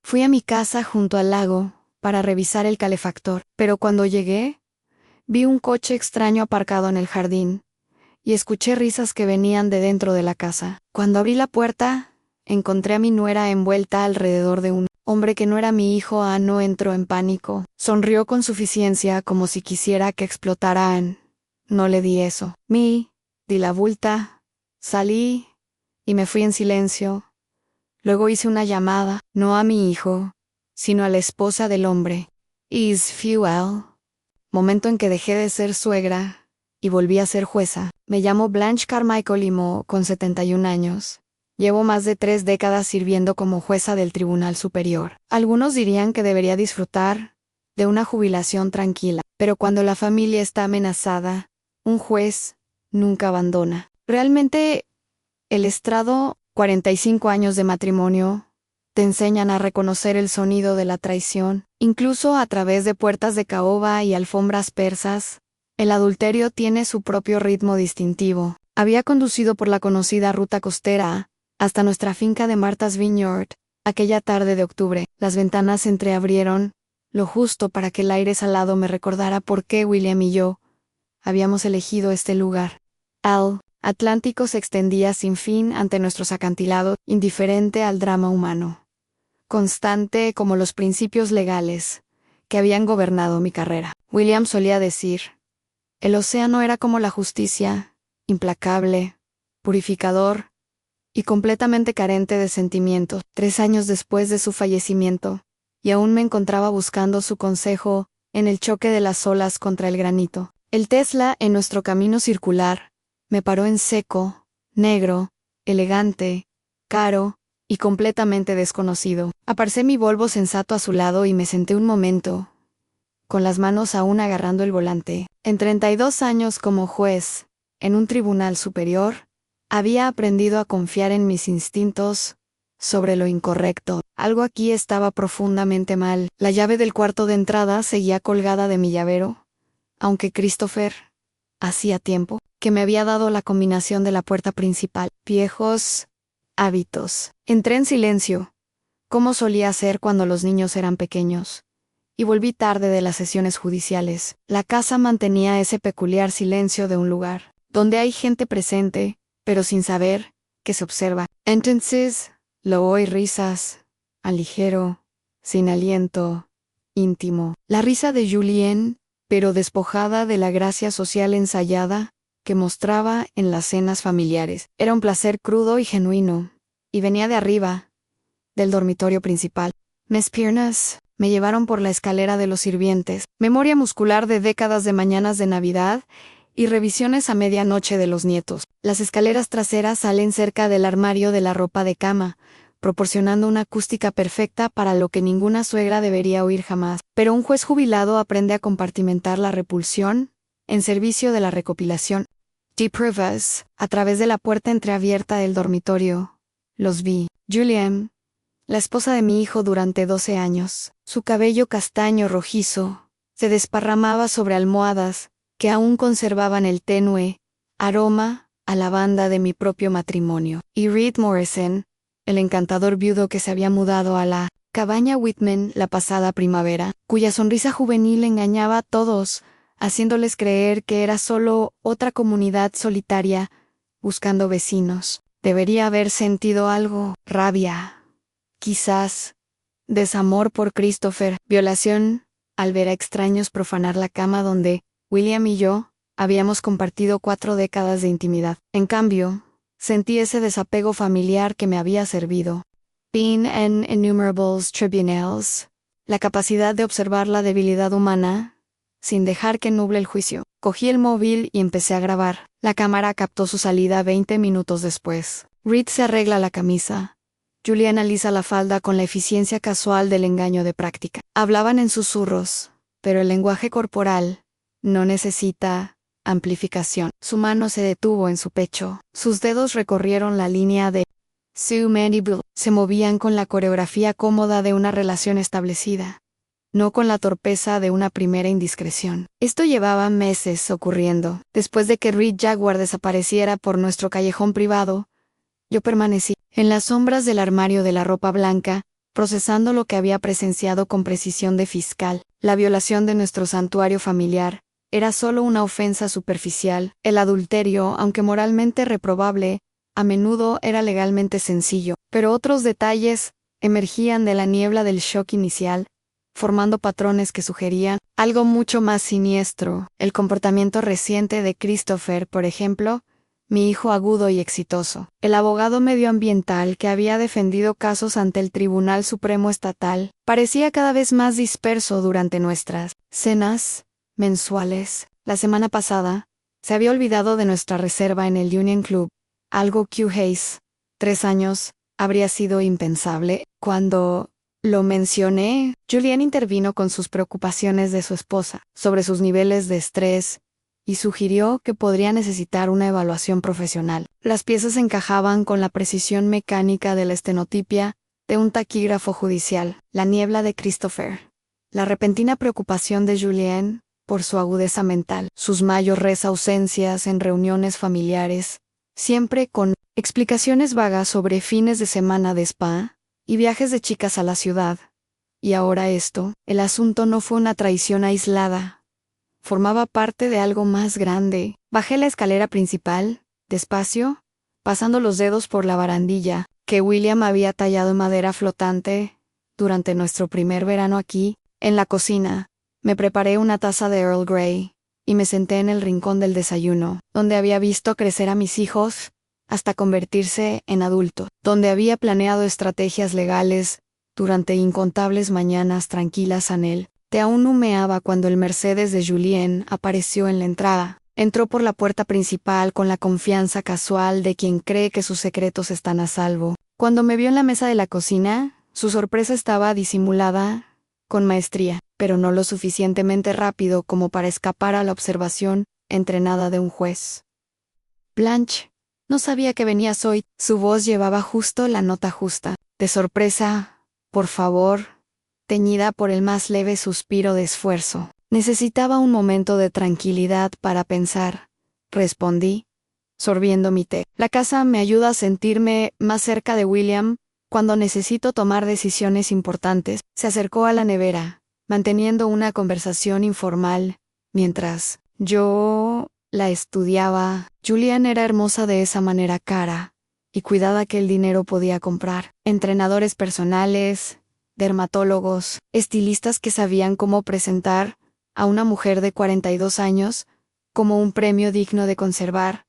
Fui a mi casa junto al lago para revisar el calefactor, pero cuando llegué, vi un coche extraño aparcado en el jardín y escuché risas que venían de dentro de la casa. Cuando abrí la puerta, encontré a mi nuera envuelta alrededor de un hombre que no era mi hijo. No entró en pánico. Sonrió con suficiencia como si quisiera que explotaran. No le di eso. Di la vuelta, salí y me fui en silencio. Luego hice una llamada, no a mi hijo, sino a la esposa del hombre. Is fuel. Momento en que dejé de ser suegra y volví a ser jueza. Me llamo Blanche Carmichael Limo, con 71 años. Llevo más de 3 décadas sirviendo como jueza del Tribunal Superior. Algunos dirían que debería disfrutar de una jubilación tranquila, pero cuando la familia está amenazada, un juez nunca abandona. Realmente, el estrado, 45 años de matrimonio, te enseñan a reconocer el sonido de la traición, incluso a través de puertas de caoba y alfombras persas. El adulterio tiene su propio ritmo distintivo. Había conducido por la conocida ruta costera hasta nuestra finca de Martha's Vineyard. Aquella tarde de octubre, las ventanas se entreabrieron, lo justo para que el aire salado me recordara por qué William y yo habíamos elegido este lugar. El Atlántico se extendía sin fin ante nuestros acantilados, indiferente al drama humano, constante como los principios legales que habían gobernado mi carrera. William solía decir: el océano era como la justicia, implacable, purificador y completamente carente de sentimientos. 3 años después de su fallecimiento, y aún me encontraba buscando su consejo en el choque de las olas contra el granito. El Tesla, en nuestro camino circular, me paró en seco, negro, elegante, caro y completamente desconocido. Aparcé mi Volvo sensato a su lado y me senté un momento, con las manos aún agarrando el volante. En 32 años como juez, en un tribunal superior, había aprendido a confiar en mis instintos sobre lo incorrecto. Algo aquí estaba profundamente mal. La llave del cuarto de entrada seguía colgada de mi llavero, aunque Christopher, hacía tiempo, que me había dado la combinación de la puerta principal. Viejos hábitos. Entré en silencio, como solía hacer cuando los niños eran pequeños, y volví tarde de las sesiones judiciales. La casa mantenía ese peculiar silencio de un lugar donde hay gente presente, pero sin saber que se observa. Entonces, lo oí risas, al ligero, sin aliento, íntimo. La risa de Julien, pero despojada de la gracia social ensayada que mostraba en las cenas familiares. Era un placer crudo y genuino, y venía de arriba, del dormitorio principal. Mis piernas me llevaron por la escalera de los sirvientes, memoria muscular de décadas de mañanas de Navidad y revisiones a medianoche de los nietos. Las escaleras traseras salen cerca del armario de la ropa de cama, proporcionando una acústica perfecta para lo que ninguna suegra debería oír jamás. Pero un juez jubilado aprende a compartimentar la repulsión en servicio de la recopilación. Deep Rivers, a través de la puerta entreabierta del dormitorio, los vi. Julian, la esposa de mi hijo durante 12 años. Su cabello castaño rojizo se desparramaba sobre almohadas que aún conservaban el tenue aroma a lavanda de mi propio matrimonio. Y Reed Morrison, el encantador viudo que se había mudado a la cabaña Whitman la pasada primavera, cuya sonrisa juvenil engañaba a todos, haciéndoles creer que era solo otra comunidad solitaria buscando vecinos. Debería haber sentido algo, rabia, quizás desamor por Christopher, violación, al ver a extraños profanar la cama donde William y yo habíamos compartido 4 décadas de intimidad. En cambio, sentí ese desapego familiar que me había servido. Being en innumerables tribunals, la capacidad de observar la debilidad humana sin dejar que nuble el juicio. Cogí el móvil y empecé a grabar. La cámara captó su salida 20 minutos después. Reed se arregla la camisa. Julie analiza la falda con la eficiencia casual del engaño de práctica. Hablaban en susurros, pero el lenguaje corporal no necesita amplificación. Su mano se detuvo en su pecho. Sus dedos recorrieron la línea de su mandible. Se movían con la coreografía cómoda de una relación establecida, no con la torpeza de una primera indiscreción. Esto llevaba meses ocurriendo. Después de que Reed Jaguar desapareciera por nuestro callejón privado, yo permanecí en las sombras del armario de la ropa blanca, procesando lo que había presenciado con precisión de fiscal. La violación de nuestro santuario familiar era solo una ofensa superficial. El adulterio, aunque moralmente reprobable, a menudo era legalmente sencillo, pero otros detalles emergían de la niebla del shock inicial, formando patrones que sugerían algo mucho más siniestro. El comportamiento reciente de Christopher, por ejemplo, mi hijo agudo y exitoso. El abogado medioambiental que había defendido casos ante el Tribunal Supremo Estatal, parecía cada vez más disperso durante nuestras cenas mensuales. La semana pasada, se había olvidado de nuestra reserva en el Union Club, algo que Hayes, 3 años, habría sido impensable. Cuando lo mencioné, Julian intervino con sus preocupaciones de su esposa sobre sus niveles de estrés y sugirió que podría necesitar una evaluación profesional. Las piezas encajaban con la precisión mecánica de la estenotipia de un taquígrafo judicial. La niebla de Christopher, la repentina preocupación de Julian por su agudeza mental, sus mayores ausencias en reuniones familiares, siempre con explicaciones vagas sobre fines de semana de spa y viajes de chicas a la ciudad. Y ahora esto, el asunto no fue una traición aislada. Formaba parte de algo más grande. Bajé la escalera principal, despacio, pasando los dedos por la barandilla, que William había tallado en madera flotante durante nuestro primer verano aquí. En la cocina, me preparé una taza de Earl Grey y me senté en el rincón del desayuno, donde había visto crecer a mis hijos hasta convertirse en adultos, donde había planeado estrategias legales durante incontables mañanas tranquilas en él. Te aún humeaba cuando el Mercedes de Julien apareció en la entrada. Entró por la puerta principal con la confianza casual de quien cree que sus secretos están a salvo. Cuando me vio en la mesa de la cocina, su sorpresa estaba disimulada con maestría, pero no lo suficientemente rápido como para escapar a la observación entrenada de un juez. Blanche, no sabía que venías hoy. Su voz llevaba justo la nota justa. De sorpresa, por favor, teñida por el más leve suspiro de esfuerzo. Necesitaba un momento de tranquilidad para pensar, respondí, sorbiendo mi té. La casa me ayuda a sentirme más cerca de William cuando necesito tomar decisiones importantes. Se acercó a la nevera, manteniendo una conversación informal, mientras yo la estudiaba. Julian era hermosa de esa manera cara y cuidada que el dinero podía comprar. Entrenadores personales, dermatólogos, estilistas que sabían cómo presentar a una mujer de 42 años como un premio digno de conservar.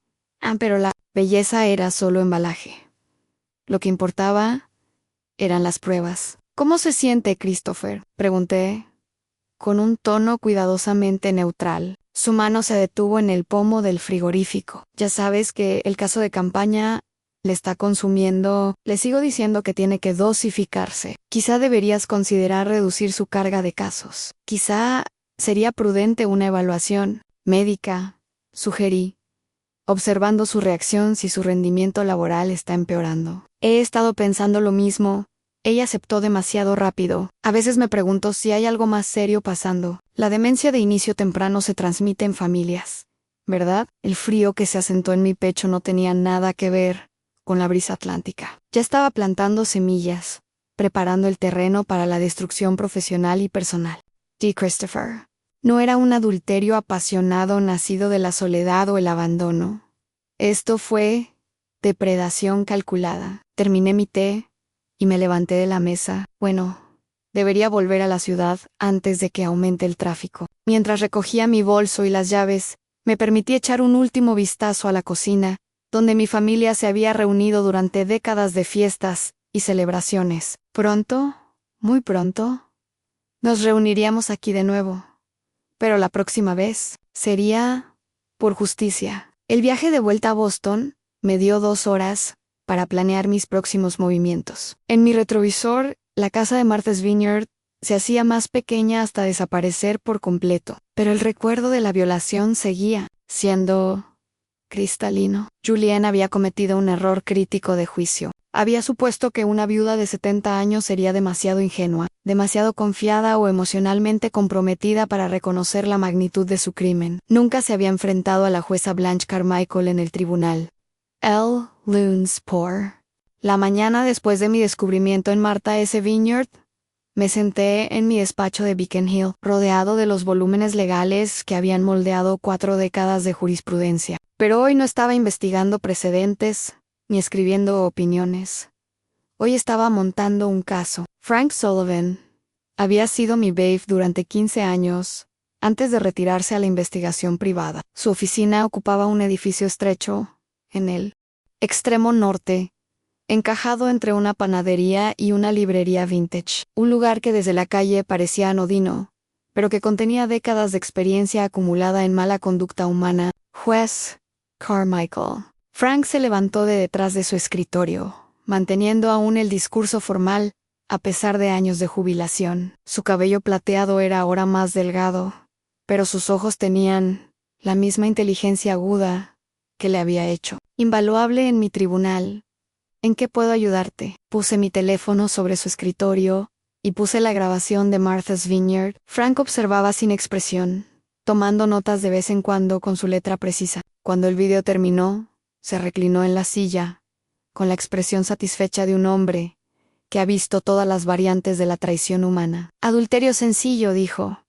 Pero la belleza era solo embalaje. Lo que importaba eran las pruebas. ¿Cómo se siente, Christopher?, pregunté, con un tono cuidadosamente neutral. Su mano se detuvo en el pomo del frigorífico. Ya sabes que el caso de campaña le está consumiendo. Le sigo diciendo que tiene que dosificarse. Quizá deberías considerar reducir su carga de casos. Quizá sería prudente una evaluación médica, sugerí, observando su reacción si su rendimiento laboral está empeorando. He estado pensando lo mismo. Ella aceptó demasiado rápido. A veces me pregunto si hay algo más serio pasando. La demencia de inicio temprano se transmite en familias, ¿verdad? El frío que se asentó en mi pecho no tenía nada que ver con la brisa atlántica. Ya estaba plantando semillas, preparando el terreno para la destrucción profesional y personal. D. Christopher. No era un adulterio apasionado nacido de la soledad o el abandono. Esto fue depredación calculada. Terminé mi té y me levanté de la mesa. Bueno, debería volver a la ciudad antes de que aumente el tráfico. Mientras recogía mi bolso y las llaves, me permití echar un último vistazo a la cocina, donde mi familia se había reunido durante décadas de fiestas y celebraciones. Pronto, muy pronto, nos reuniríamos aquí de nuevo. Pero la próxima vez sería por justicia. El viaje de vuelta a Boston me dio 2 horas para planear mis próximos movimientos. En mi retrovisor, la casa de Martha's Vineyard se hacía más pequeña hasta desaparecer por completo, pero el recuerdo de la violación seguía siendo cristalino. Julian había cometido un error crítico de juicio. Había supuesto que una viuda de 70 años sería demasiado ingenua, demasiado confiada o emocionalmente comprometida para reconocer la magnitud de su crimen. Nunca se había enfrentado a la jueza Blanche Carmichael en el tribunal. L. Lunspoor La mañana después de mi descubrimiento en Martha S. Vineyard, me senté en mi despacho de Beacon Hill, rodeado de los volúmenes legales que habían moldeado 4 décadas de jurisprudencia. Pero hoy no estaba investigando precedentes, ni escribiendo opiniones. Hoy estaba montando un caso. Frank Sullivan había sido mi babe durante 15 años, antes de retirarse a la investigación privada. Su oficina ocupaba un edificio estrecho, en el extremo norte, encajado entre una panadería y una librería vintage, un lugar que desde la calle parecía anodino, pero que contenía décadas de experiencia acumulada en mala conducta humana. Juez Carmichael. Frank se levantó de detrás de su escritorio, manteniendo aún el discurso formal, a pesar de años de jubilación. Su cabello plateado era ahora más delgado, pero sus ojos tenían la misma inteligencia aguda que le había hecho invaluable en mi tribunal. ¿En qué puedo ayudarte? Puse mi teléfono sobre su escritorio y puse la grabación de Martha's Vineyard. Frank observaba sin expresión, tomando notas de vez en cuando con su letra precisa. Cuando el video terminó, se reclinó en la silla, con la expresión satisfecha de un hombre que ha visto todas las variantes de la traición humana. Adulterio sencillo, dijo.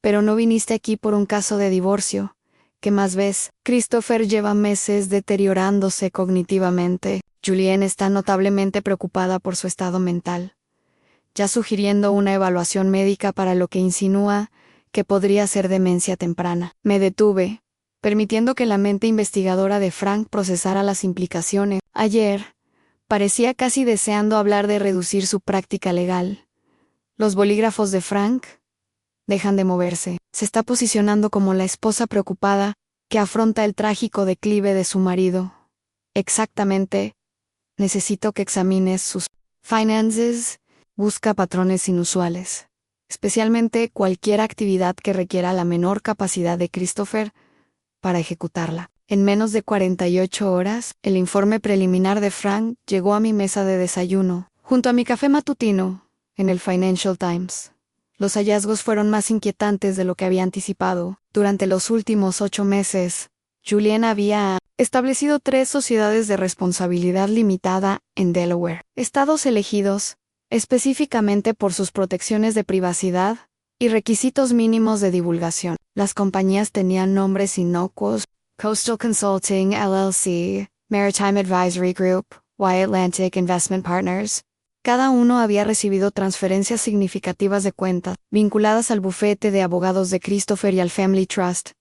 Pero no viniste aquí por un caso de divorcio. ¿Qué más ves? Christopher lleva meses deteriorándose cognitivamente. Julienne está notablemente preocupada por su estado mental, ya sugiriendo una evaluación médica para lo que insinúa que podría ser demencia temprana. Me detuve, permitiendo que la mente investigadora de Frank procesara las implicaciones. Ayer, parecía casi deseando hablar de reducir su práctica legal. Los bolígrafos de Frank dejan de moverse. Se está posicionando como la esposa preocupada que afronta el trágico declive de su marido. Exactamente. Necesito que examines sus finances. Busca patrones inusuales, especialmente cualquier actividad que requiera la menor capacidad de Christopher para ejecutarla. En menos de 48 horas, el informe preliminar de Frank llegó a mi mesa de desayuno, junto a mi café matutino, en el Financial Times. Los hallazgos fueron más inquietantes de lo que había anticipado. Durante los últimos 8 meses, Julienne había establecido 3 sociedades de responsabilidad limitada en Delaware, estados elegidos específicamente por sus protecciones de privacidad y requisitos mínimos de divulgación. Las compañías tenían nombres inocuos: Coastal Consulting LLC, Maritime Advisory Group, Y Atlantic Investment Partners. Cada uno había recibido transferencias significativas de cuentas, vinculadas al bufete de abogados de Christopher y al Family Trust.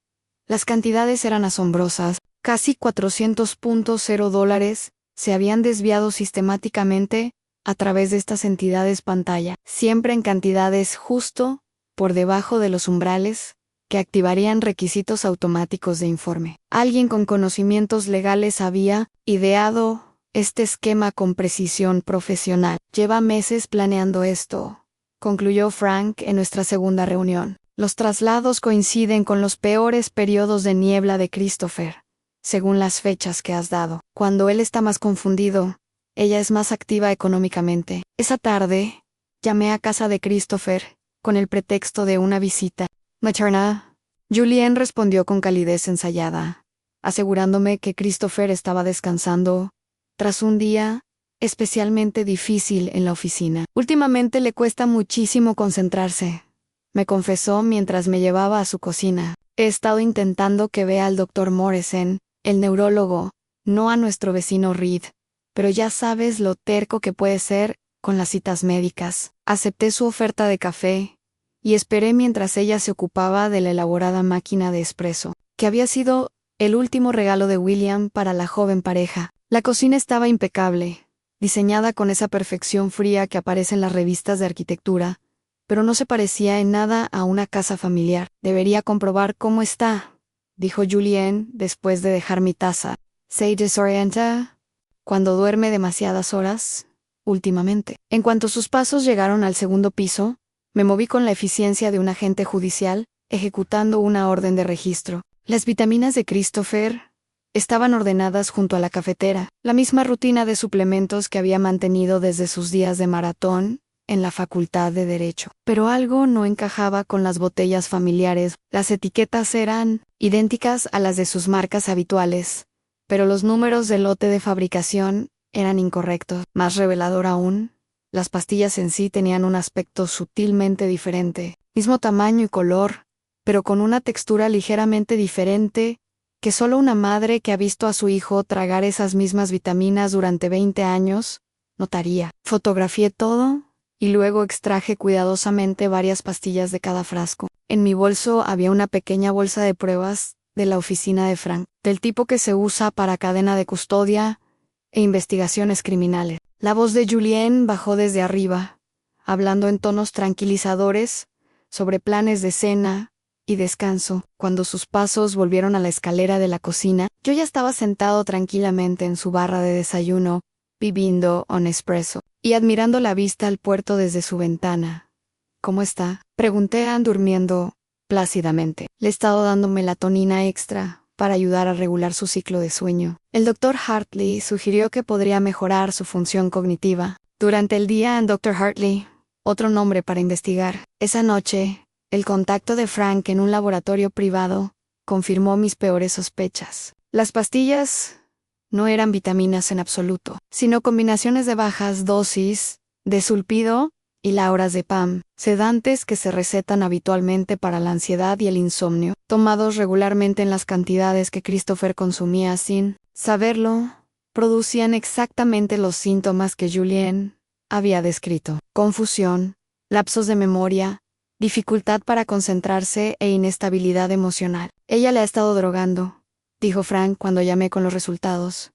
Las cantidades eran asombrosas. Casi $400.0 se habían desviado sistemáticamente a través de estas entidades pantalla, siempre en cantidades justo por debajo de los umbrales que activarían requisitos automáticos de informe. Alguien con conocimientos legales había ideado este esquema con precisión profesional. Lleva meses planeando esto, concluyó Frank en nuestra segunda reunión. Los traslados coinciden con los peores periodos de niebla de Christopher, según las fechas que has dado. Cuando él está más confundido, ella es más activa económicamente. Esa tarde, llamé a casa de Christopher, con el pretexto de una visita materna. Julienne respondió con calidez ensayada, asegurándome que Christopher estaba descansando tras un día especialmente difícil en la oficina. Últimamente le cuesta muchísimo concentrarse, me confesó mientras me llevaba a su cocina. He estado intentando que vea al Dr. Morrison, el neurólogo, no a nuestro vecino Reed, pero ya sabes lo terco que puede ser con las citas médicas. Acepté su oferta de café y esperé mientras ella se ocupaba de la elaborada máquina de espresso, que había sido el último regalo de William para la joven pareja. La cocina estaba impecable, diseñada con esa perfección fría que aparece en las revistas de arquitectura, pero no se parecía en nada a una casa familiar. Debería comprobar cómo está, dijo Julienne después de dejar mi taza. ¿Se desorienta cuando duerme demasiadas horas últimamente? En cuanto sus pasos llegaron al segundo piso, me moví con la eficiencia de un agente judicial, ejecutando una orden de registro. Las vitaminas de Christopher estaban ordenadas junto a la cafetera, la misma rutina de suplementos que había mantenido desde sus días de maratón en la Facultad de Derecho. Pero algo no encajaba con las botellas familiares. Las etiquetas eran idénticas a las de sus marcas habituales, pero los números del lote de fabricación eran incorrectos. Más revelador aún, las pastillas en sí tenían un aspecto sutilmente diferente, mismo tamaño y color, pero con una textura ligeramente diferente que solo una madre que ha visto a su hijo tragar esas mismas vitaminas durante 20 años notaría. Fotografié todo y luego extraje cuidadosamente varias pastillas de cada frasco. En mi bolso había una pequeña bolsa de pruebas de la oficina de Frank, del tipo que se usa para cadena de custodia e investigaciones criminales. La voz de Julien bajó desde arriba, hablando en tonos tranquilizadores sobre planes de cena y descanso. Cuando sus pasos volvieron a la escalera de la cocina, yo ya estaba sentado tranquilamente en su barra de desayuno, bebiendo un espresso y admirando la vista al puerto desde su ventana. ¿Cómo está?, pregunté a Anne durmiendo plácidamente. Le he estado dando melatonina extra para ayudar a regular su ciclo de sueño. El doctor Hartley sugirió que podría mejorar su función cognitiva. Durante el día, Dr. Hartley, otro nombre para investigar. Esa noche, el contacto de Frank en un laboratorio privado confirmó mis peores sospechas. Las pastillas no eran vitaminas en absoluto, sino combinaciones de bajas dosis de sulpido y lorazepam, sedantes que se recetan habitualmente para la ansiedad y el insomnio, tomados regularmente en las cantidades que Christopher consumía sin saberlo, producían exactamente los síntomas que Julien había descrito: confusión, lapsos de memoria, dificultad para concentrarse e inestabilidad emocional. Ella le ha estado drogando, dijo Frank cuando llamé con los resultados.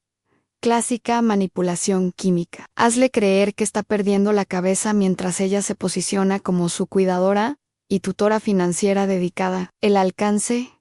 Clásica manipulación química. Hazle creer que está perdiendo la cabeza mientras ella se posiciona como su cuidadora y tutora financiera dedicada. El alcance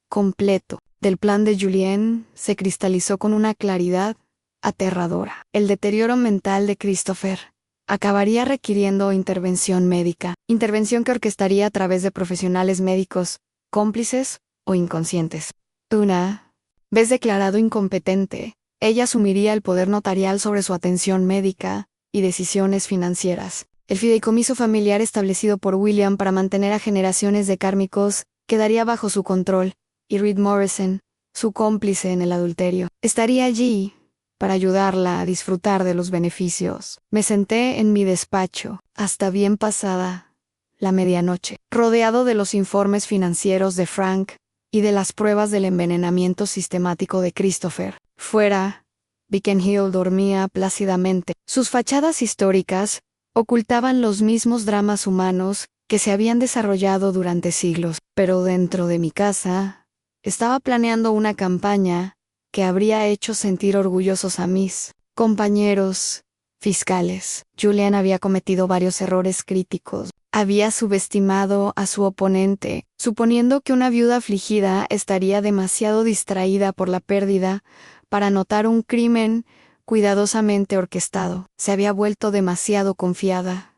completo del plan de Julien se cristalizó con una claridad aterradora. El deterioro mental de Christopher acabaría requiriendo intervención médica, intervención que orquestaría a través de profesionales médicos, cómplices o inconscientes. Una vez declarado incompetente, ella asumiría el poder notarial sobre su atención médica y decisiones financieras. El fideicomiso familiar establecido por William para mantener a generaciones de kármicos quedaría bajo su control, y Reed Morrison, su cómplice en el adulterio, estaría allí para ayudarla a disfrutar de los beneficios. Me senté en mi despacho, hasta bien pasada la medianoche, rodeado de los informes financieros de Frank y de las pruebas del envenenamiento sistemático de Christopher. Fuera, Beacon Hill dormía plácidamente. Sus fachadas históricas ocultaban los mismos dramas humanos que se habían desarrollado durante siglos, pero dentro de mi casa estaba planeando una campaña que habría hecho sentir orgullosos a mis compañeros fiscales. Julien había cometido varios errores críticos. Había subestimado a su oponente, suponiendo que una viuda afligida estaría demasiado distraída por la pérdida para notar un crimen cuidadosamente orquestado. Se había vuelto demasiado confiada,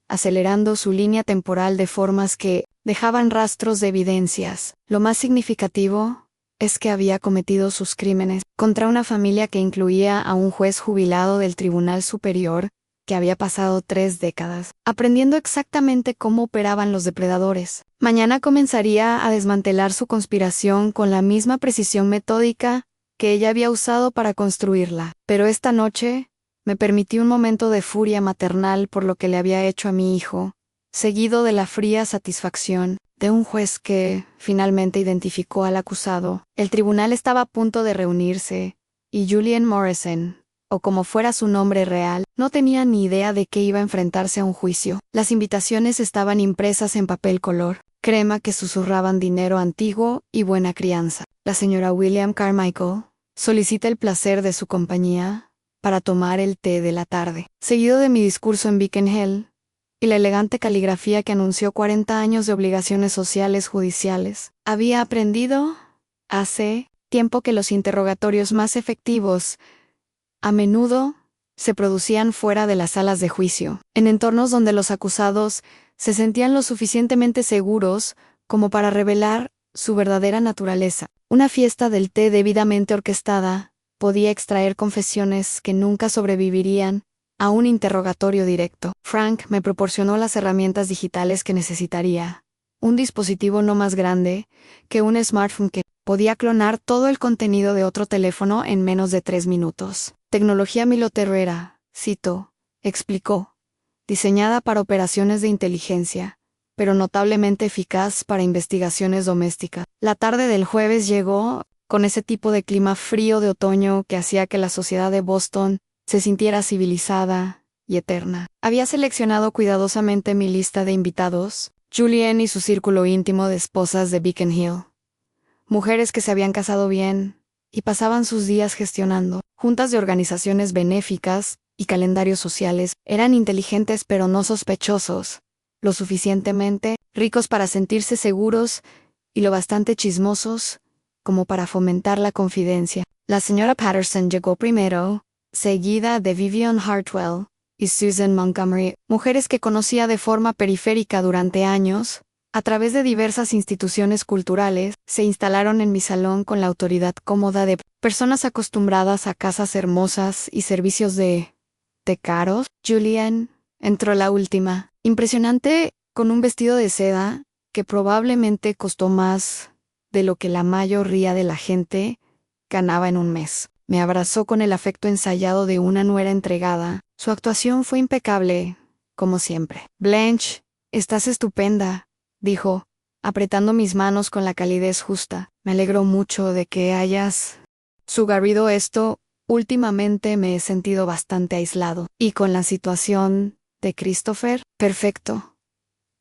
acelerando su línea temporal de formas que dejaban rastros de evidencias. Lo más significativo es que había cometido sus crímenes contra una familia que incluía a un juez jubilado del Tribunal Superior que había pasado 3 décadas aprendiendo exactamente cómo operaban los depredadores. Mañana comenzaría a desmantelar su conspiración con la misma precisión metódica que ella había usado para construirla. Pero esta noche me permití un momento de furia maternal por lo que le había hecho a mi hijo, seguido de la fría satisfacción de un juez que finalmente identificó al acusado. El tribunal estaba a punto de reunirse, y Julien Morrison, o como fuera su nombre real, no tenía ni idea de que iba a enfrentarse a un juicio. Las invitaciones estaban impresas en papel color crema que susurraban dinero antiguo y buena crianza. La señora William Carmichael solicita el placer de su compañía para tomar el té de la tarde. Seguido de mi discurso en Beacon Hill y la elegante caligrafía que anunció 40 años de obligaciones sociales judiciales, había aprendido hace tiempo que los interrogatorios más efectivos a menudo se producían fuera de las salas de juicio, en entornos donde los acusados se sentían lo suficientemente seguros como para revelar su verdadera naturaleza. Una fiesta del té debidamente orquestada podía extraer confesiones que nunca sobrevivirían a un interrogatorio directo. Frank me proporcionó las herramientas digitales que necesitaría. Un dispositivo no más grande que un smartphone que podía clonar todo el contenido de otro teléfono en menos de 3 minutos. Tecnología miloterrera, cito, explicó, diseñada para operaciones de inteligencia, pero notablemente eficaz para investigaciones domésticas. La tarde del jueves llegó con ese tipo de clima frío de otoño que hacía que la sociedad de Boston se sintiera civilizada y eterna. Había seleccionado cuidadosamente mi lista de invitados, Julienne y su círculo íntimo de esposas de Beacon Hill. Mujeres que se habían casado bien y pasaban sus días gestionando juntas de organizaciones benéficas y calendarios sociales. Eran inteligentes pero no sospechosos, lo suficientemente ricos para sentirse seguros y lo bastante chismosos como para fomentar la confidencia. La señora Patterson llegó primero, seguida de Vivian Hartwell y Susan Montgomery, mujeres que conocía de forma periférica durante años. A través de diversas instituciones culturales, se instalaron en mi salón con la autoridad cómoda de personas acostumbradas a casas hermosas y servicios de caros. Julienne entró la última, impresionante, con un vestido de seda que probablemente costó más de lo que la mayoría de la gente ganaba en un mes. Me abrazó con el afecto ensayado de una nuera entregada. Su actuación fue impecable, como siempre. Blanche, estás estupenda, dijo, apretando mis manos con la calidez justa. Me alegro mucho de que hayas sugerido esto. Últimamente me he sentido bastante aislado. Y con la situación de Christopher, perfecto.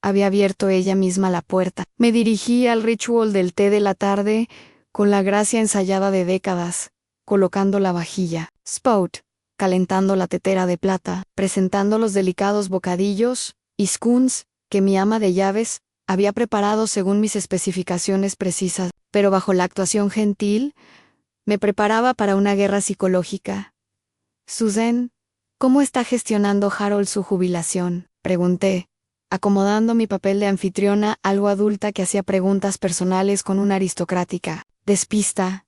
Había abierto ella misma la puerta. Me dirigí al ritual del té de la tarde con la gracia ensayada de décadas, colocando la vajilla, spout, calentando la tetera de plata, presentando los delicados bocadillos y scones que mi ama de llaves había preparado según mis especificaciones precisas, pero bajo la actuación gentil, me preparaba para una guerra psicológica. Susan, ¿cómo está gestionando Harold su jubilación?, pregunté, acomodando mi papel de anfitriona algo adulta que hacía preguntas personales con una aristocrática despista.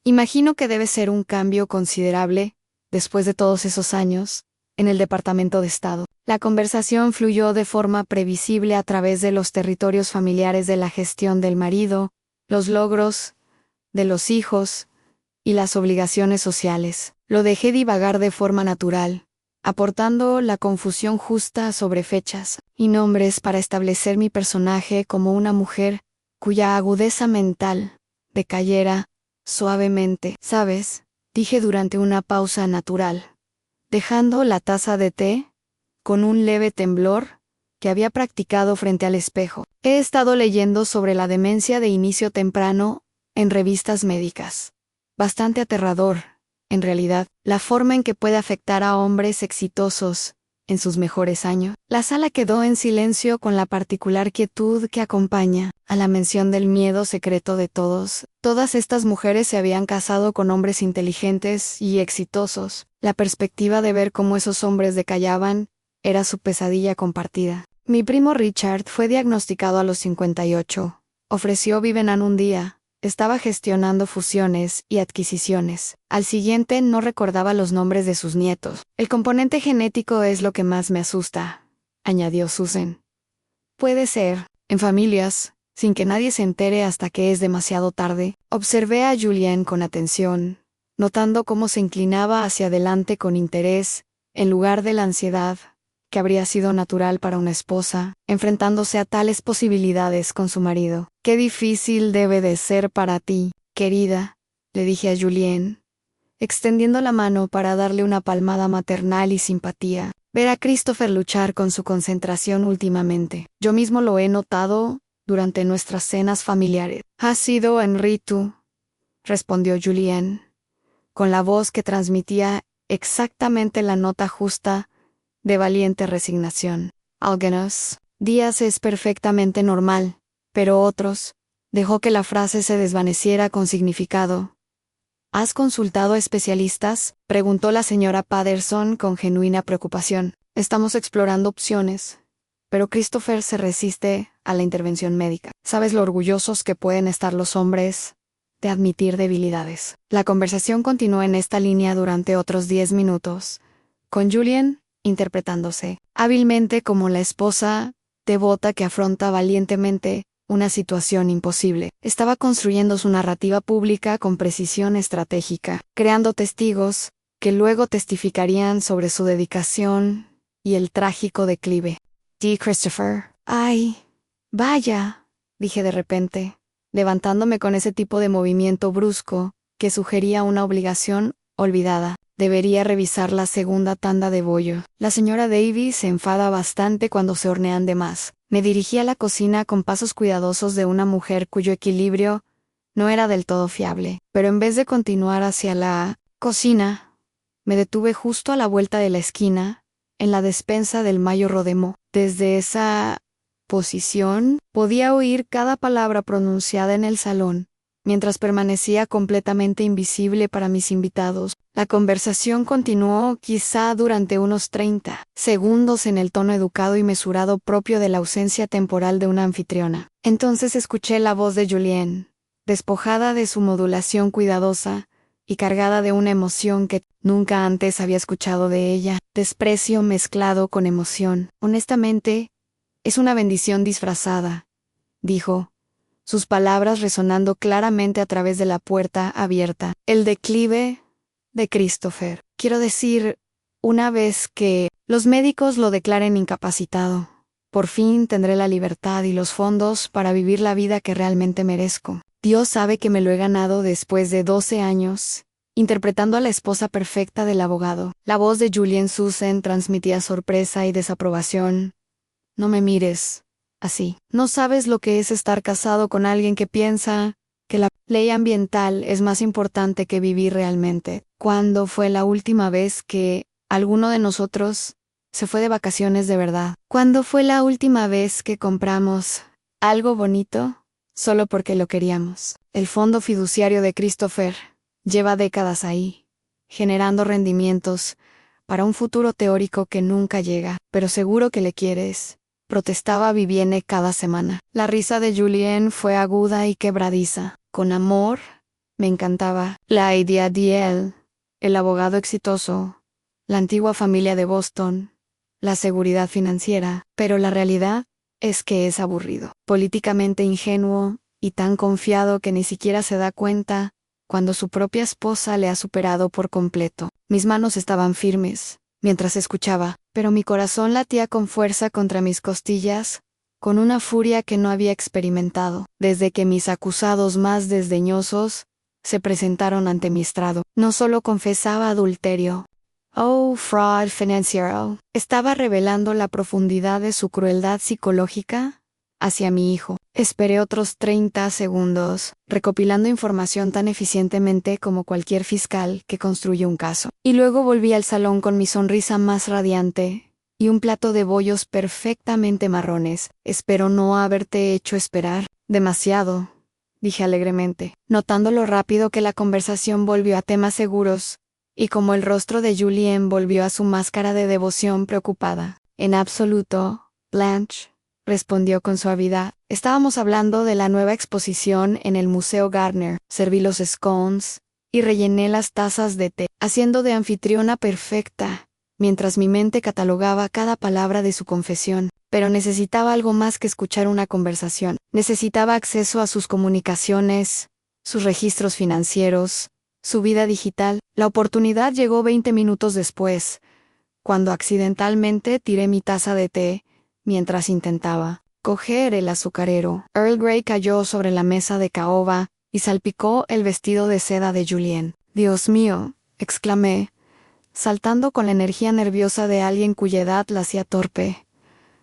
Imagino que debe ser un cambio considerable, después de todos esos años, en el Departamento de Estado. La conversación fluyó de forma previsible a través de los territorios familiares de la gestión del marido, los logros de los hijos y las obligaciones sociales. Lo dejé divagar de forma natural, aportando la confusión justa sobre fechas y nombres para establecer mi personaje como una mujer cuya agudeza mental decayera suavemente. ¿Sabes?, dije durante una pausa natural, dejando la taza de té, con un leve temblor, que había practicado frente al espejo. He estado leyendo sobre la demencia de inicio temprano en revistas médicas. Bastante aterrador, en realidad, la forma en que puede afectar a hombres exitosos en sus mejores años. La sala quedó en silencio con la particular quietud que acompaña a la mención del miedo secreto de todos. Todas estas mujeres se habían casado con hombres inteligentes y exitosos. La perspectiva de ver cómo esos hombres decayaban era su pesadilla compartida. Mi primo Richard fue diagnosticado a los 58. Ofreció Vivenan un día. Estaba gestionando fusiones y adquisiciones. Al siguiente no recordaba los nombres de sus nietos. El componente genético es lo que más me asusta, añadió Susan. Puede ser, en familias, sin que nadie se entere hasta que es demasiado tarde. Observé a Julienne con atención, notando cómo se inclinaba hacia adelante con interés, en lugar de la ansiedad que habría sido natural para una esposa, enfrentándose a tales posibilidades con su marido. «Qué difícil debe de ser para ti, querida», le dije a Julienne, extendiendo la mano para darle una palmada maternal y simpatía. Ver a Christopher luchar con su concentración últimamente. Yo mismo lo he notado durante nuestras cenas familiares. «Ha sido en ritu», respondió Julienne, con la voz que transmitía exactamente la nota justa de valiente resignación. Algunos días es perfectamente normal, pero otros, dejó que la frase se desvaneciera con significado. ¿Has consultado a especialistas?, preguntó la señora Patterson con genuina preocupación. Estamos explorando opciones, pero Christopher se resiste a la intervención médica. ¿Sabes lo orgullosos que pueden estar los hombres de admitir debilidades? La conversación continuó en esta línea durante otros 10 minutos, con Julienne interpretándose hábilmente como la esposa devota que afronta valientemente una situación imposible. Estaba construyendo su narrativa pública con precisión estratégica, creando testigos que luego testificarían sobre su dedicación y el trágico declive. D. Christopher. Ay, vaya, dije de repente, levantándome con ese tipo de movimiento brusco que sugería una obligación olvidada. Debería revisar la segunda tanda de bollo. La señora Davis se enfada bastante cuando se hornean de más. Me dirigí a la cocina con pasos cuidadosos de una mujer cuyo equilibrio no era del todo fiable. Pero en vez de continuar hacia la cocina, me detuve justo a la vuelta de la esquina, en la despensa del Mayo Rodemo. Desde esa posición podía oír cada palabra pronunciada en el salón, mientras permanecía completamente invisible para mis invitados. La conversación continuó quizá durante unos 30 segundos en el tono educado y mesurado propio de la ausencia temporal de una anfitriona. Entonces escuché la voz de Julien, despojada de su modulación cuidadosa y cargada de una emoción que nunca antes había escuchado de ella. Desprecio mezclado con emoción. Honestamente, es una bendición disfrazada, dijo, sus palabras resonando claramente a través de la puerta abierta. El declive de Christopher. Quiero decir, una vez que los médicos lo declaren incapacitado, por fin tendré la libertad y los fondos para vivir la vida que realmente merezco. Dios sabe que me lo he ganado después de 12 años, interpretando a la esposa perfecta del abogado. La voz de Julien Susan transmitía sorpresa y desaprobación. No me mires así. No sabes lo que es estar casado con alguien que piensa que la ley ambiental es más importante que vivir realmente. ¿Cuándo fue la última vez que alguno de nosotros se fue de vacaciones de verdad? ¿Cuándo fue la última vez que compramos algo bonito solo porque lo queríamos? El fondo fiduciario de Christopher lleva décadas ahí, generando rendimientos para un futuro teórico que nunca llega. Pero seguro que le quieres, protestaba Vivienne cada semana. La risa de Julien fue aguda y quebradiza. Con amor, me encantaba la idea de él, el abogado exitoso, la antigua familia de Boston, la seguridad financiera, pero la realidad es que es aburrido, políticamente ingenuo y tan confiado que ni siquiera se da cuenta cuando su propia esposa le ha superado por completo. Mis manos estaban firmes mientras escuchaba, pero mi corazón latía con fuerza contra mis costillas, con una furia que no había experimentado desde que mis acusados más desdeñosos se presentaron ante mi estrado. No solo confesaba adulterio, oh, fraud financiero, estaba revelando la profundidad de su crueldad psicológica hacia mi hijo. Esperé otros 30 segundos, recopilando información tan eficientemente como cualquier fiscal que construye un caso. Y luego volví al salón con mi sonrisa más radiante y un plato de bollos perfectamente marrones. Espero no haberte hecho esperar demasiado, dije alegremente, notando lo rápido que la conversación volvió a temas seguros, y como el rostro de Julien volvió a su máscara de devoción preocupada. En absoluto, Blanche, respondió con suavidad. Estábamos hablando de la nueva exposición en el Museo Gardner. Serví los scones y rellené las tazas de té, haciendo de anfitriona perfecta, mientras mi mente catalogaba cada palabra de su confesión. Pero necesitaba algo más que escuchar una conversación. Necesitaba acceso a sus comunicaciones, sus registros financieros, su vida digital. La oportunidad llegó 20 minutos después, cuando accidentalmente tiré mi taza de té mientras intentaba coger el azucarero. Earl Grey cayó sobre la mesa de caoba y salpicó el vestido de seda de Julien. «Dios mío», exclamé, saltando con la energía nerviosa de alguien cuya edad la hacía torpe.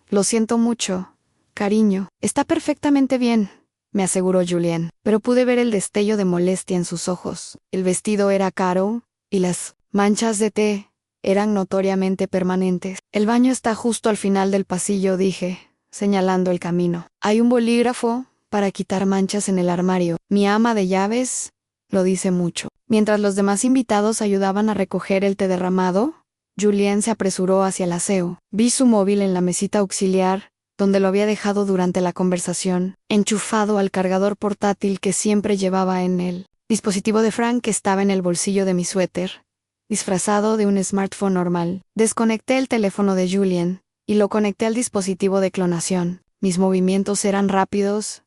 «Lo siento mucho, cariño». «Está perfectamente bien», me aseguró Julien, pero pude ver el destello de molestia en sus ojos. El vestido era caro, y las manchas de té eran notoriamente permanentes. «El baño está justo al final del pasillo», dije, señalando el camino. «Hay un bolígrafo para quitar manchas en el armario. Mi ama de llaves lo dice mucho». Mientras los demás invitados ayudaban a recoger el té derramado, Julien se apresuró hacia el aseo. Vi su móvil en la mesita auxiliar, donde lo había dejado durante la conversación, enchufado al cargador portátil que siempre llevaba en el dispositivo de Frank que estaba en el bolsillo de mi suéter, disfrazado de un smartphone normal. Desconecté el teléfono de Julien y lo conecté al dispositivo de clonación. Mis movimientos eran rápidos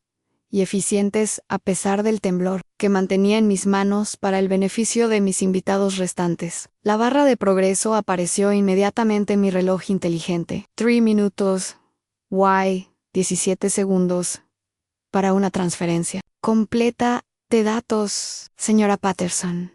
y eficientes a pesar del temblor que mantenía en mis manos para el beneficio de mis invitados restantes. La barra de progreso apareció inmediatamente en mi reloj inteligente. 3 minutos, Y, 17 segundos, para una transferencia completa de datos, señora Patterson,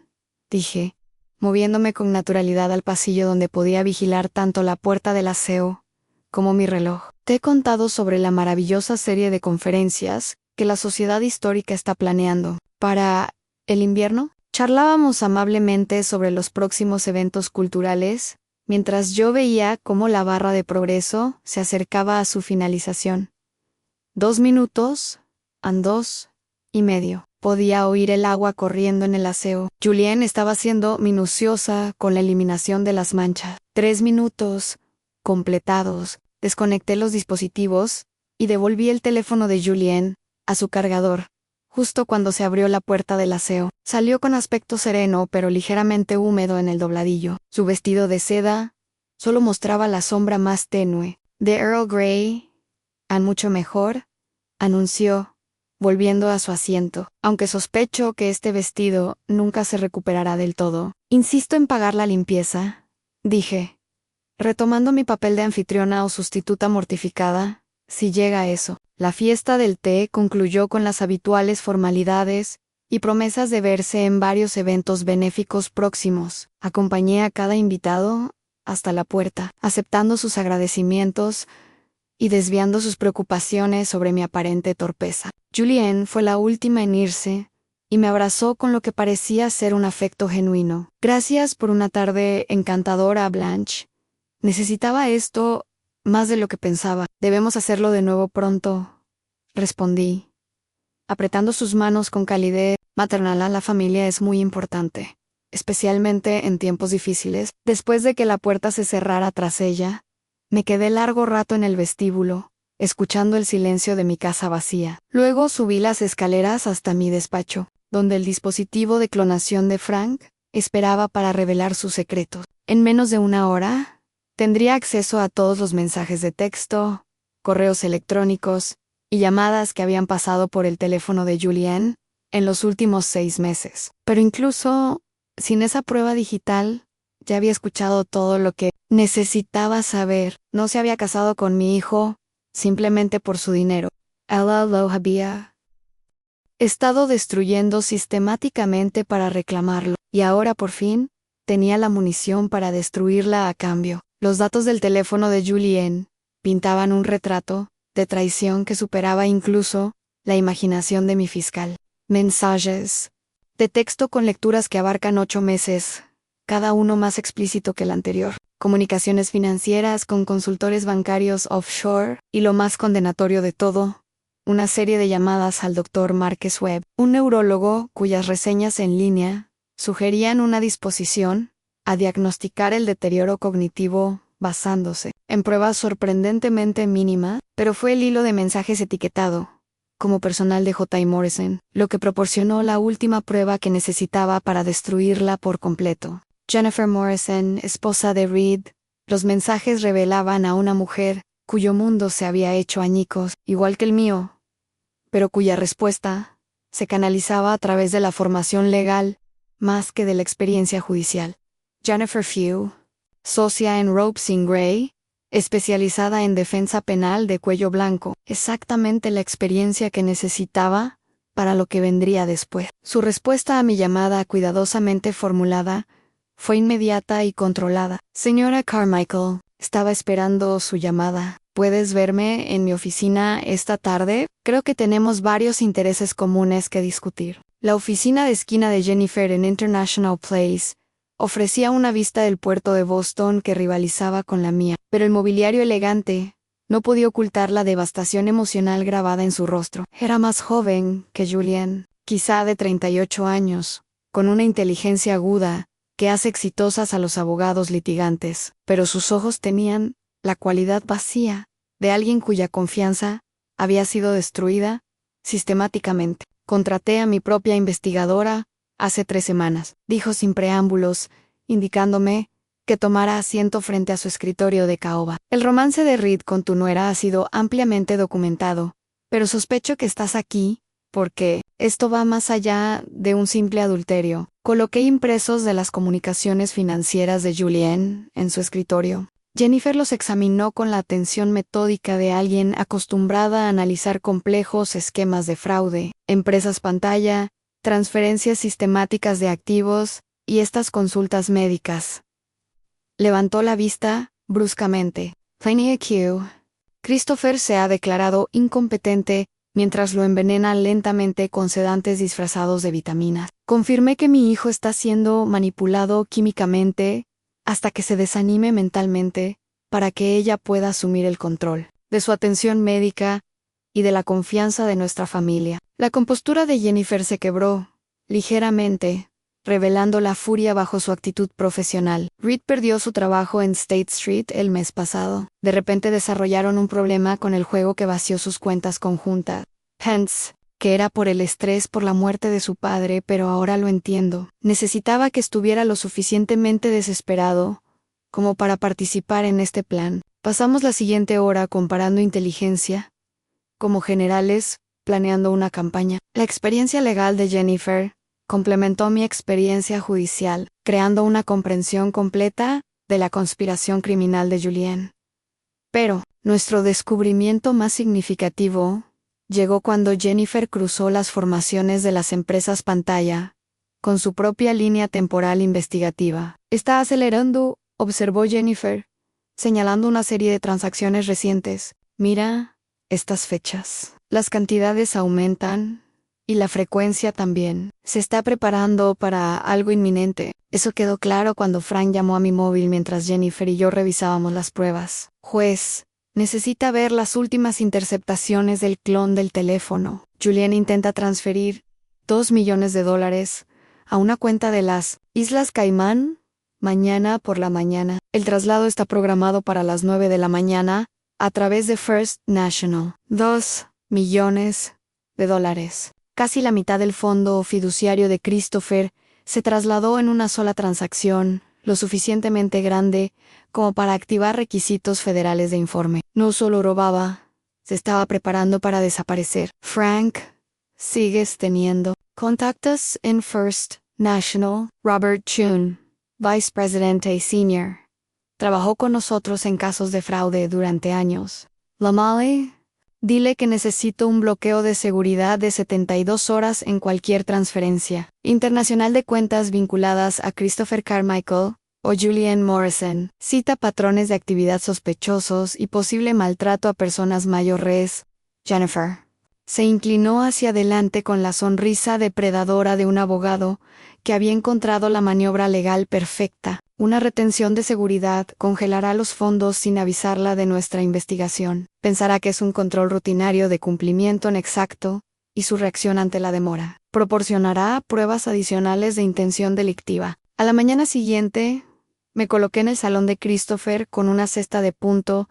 dije, moviéndome con naturalidad al pasillo donde podía vigilar tanto la puerta del aseo como mi reloj. Te he contado sobre la maravillosa serie de conferencias que la Sociedad Histórica está planeando para el invierno. Charlábamos amablemente sobre los próximos eventos culturales, mientras yo veía cómo la barra de progreso se acercaba a su finalización. 2 minutos, and 2 y medio. Podía oír el agua corriendo en el aseo. Julien estaba siendo minuciosa con la eliminación de las manchas. 3 minutos completados. Desconecté los dispositivos y devolví el teléfono de Julien a su cargador, justo cuando se abrió la puerta del aseo. Salió con aspecto sereno pero ligeramente húmedo en el dobladillo. Su vestido de seda solo mostraba la sombra más tenue de Earl Grey. Mucho mejor, anunció, volviendo a su asiento, aunque sospecho que este vestido nunca se recuperará del todo. Insisto en pagar la limpieza, dije, retomando mi papel de anfitriona o sustituta mortificada, si llega a eso. La fiesta del té concluyó con las habituales formalidades y promesas de verse en varios eventos benéficos próximos. Acompañé a cada invitado hasta la puerta, aceptando sus agradecimientos y desviando sus preocupaciones sobre mi aparente torpeza. Julien fue la última en irse y me abrazó con lo que parecía ser un afecto genuino. Gracias por una tarde encantadora, Blanche. Necesitaba esto más de lo que pensaba. Debemos hacerlo de nuevo pronto, respondí, apretando sus manos con calidez maternal. A la familia es muy importante, especialmente en tiempos difíciles. Después de que la puerta se cerrara tras ella, me quedé largo rato en el vestíbulo, escuchando el silencio de mi casa vacía. Luego subí las escaleras hasta mi despacho, donde el dispositivo de clonación de Frank esperaba para revelar sus secretos. En menos de una hora, tendría acceso a todos los mensajes de texto, correos electrónicos y llamadas que habían pasado por el teléfono de Julien en los últimos 6 meses. Pero incluso sin esa prueba digital, ya había escuchado todo lo que necesitaba saber. No se había casado con mi hijo simplemente por su dinero. Ella lo había estado destruyendo sistemáticamente para reclamarlo, y ahora por fin tenía la munición para destruirla a cambio. Los datos del teléfono de Julien pintaban un retrato de traición que superaba incluso la imaginación de mi fiscal. Mensajes de texto con lecturas que abarcan 8 meses, cada uno más explícito que el anterior. Comunicaciones financieras con consultores bancarios offshore y, lo más condenatorio de todo, una serie de llamadas al Dr. Marcus Webb, un neurólogo cuyas reseñas en línea sugerían una disposición a diagnosticar el deterioro cognitivo basándose en pruebas sorprendentemente mínimas, pero fue el hilo de mensajes etiquetado como personal de J. Morrison lo que proporcionó la última prueba que necesitaba para destruirla por completo. Jennifer Morrison, esposa de Reed. Los mensajes revelaban a una mujer cuyo mundo se había hecho añicos, igual que el mío, pero cuya respuesta se canalizaba a través de la formación legal más que de la experiencia judicial. Jennifer Few, socia en Ropes & Gray, especializada en defensa penal de cuello blanco, exactamente la experiencia que necesitaba para lo que vendría después. Su respuesta a mi llamada, cuidadosamente formulada, fue inmediata y controlada. Señora Carmichael, estaba esperando su llamada. ¿Puedes verme en mi oficina esta tarde? Creo que tenemos varios intereses comunes que discutir. La oficina de esquina de Jennifer en International Place ofrecía una vista del puerto de Boston que rivalizaba con la mía, pero el mobiliario elegante no podía ocultar la devastación emocional grabada en su rostro. Era más joven que Julien, quizá de 38 años, con una inteligencia aguda que hace exitosas a los abogados litigantes, pero sus ojos tenían la cualidad vacía de alguien cuya confianza había sido destruida sistemáticamente. Contraté a mi propia investigadora hace 3 semanas, dijo sin preámbulos, indicándome que tomara asiento frente a su escritorio de caoba. El romance de Reed con tu nuera ha sido ampliamente documentado, pero sospecho que estás aquí porque esto va más allá de un simple adulterio. Coloqué impresos de las comunicaciones financieras de Julien en su escritorio. Jennifer los examinó con la atención metódica de alguien acostumbrada a analizar complejos esquemas de fraude, empresas pantalla, transferencias sistemáticas de activos y estas consultas médicas. Levantó la vista bruscamente. Thank you. Christopher se ha declarado incompetente mientras lo envenena lentamente con sedantes disfrazados de vitaminas. Confirmé que mi hijo está siendo manipulado químicamente hasta que se desanime mentalmente para que ella pueda asumir el control de su atención médica y de la confianza de nuestra familia. La compostura de Jennifer se quebró ligeramente, revelando la furia bajo su actitud profesional. Reed perdió su trabajo en State Street el mes pasado. De repente desarrollaron un problema con el juego que vació sus cuentas conjuntas. Hence, que era por el estrés por la muerte de su padre, pero ahora lo entiendo. Necesitaba que estuviera lo suficientemente desesperado como para participar en este plan. Pasamos la siguiente hora comparando inteligencia, como generales, planeando una campaña. La experiencia legal de Jennifer complementó mi experiencia judicial, creando una comprensión completa de la conspiración criminal de Julien. Pero, nuestro descubrimiento más significativo llegó cuando Jennifer cruzó las formaciones de las empresas pantalla, con su propia línea temporal investigativa. Está acelerando, observó Jennifer, señalando una serie de transacciones recientes. Mira estas fechas. Las cantidades aumentan y la frecuencia también. Se está preparando para algo inminente. Eso quedó claro cuando Frank llamó a mi móvil mientras Jennifer y yo revisábamos las pruebas. Juez, necesita ver las últimas interceptaciones del clon del teléfono. Julien intenta transferir $2 millones a una cuenta de las Islas Caimán mañana por la mañana. El traslado está programado para las 9 de la mañana a través de First National. $2 millones. Casi la mitad del fondo fiduciario de Christopher se trasladó en una sola transacción, lo suficientemente grande como para activar requisitos federales de informe. No solo robaba, se estaba preparando para desaparecer. Frank, sigues teniendo contactos en First National. Robert Chun, vicepresidente senior, trabajó con nosotros en casos de fraude durante años. Lamale, dile que necesito un bloqueo de seguridad de 72 horas en cualquier transferencia internacional de cuentas vinculadas a Christopher Carmichael o Julien Morrison. Cita patrones de actividad sospechosos y posible maltrato a personas mayores. Jennifer se inclinó hacia adelante con la sonrisa depredadora de un abogado que había encontrado la maniobra legal perfecta. Una retención de seguridad congelará los fondos sin avisarla de nuestra investigación. Pensará que es un control rutinario de cumplimiento inexacto y su reacción ante la demora. Proporcionará pruebas adicionales de intención delictiva. A la mañana siguiente, me coloqué en el salón de Christopher con una cesta de punto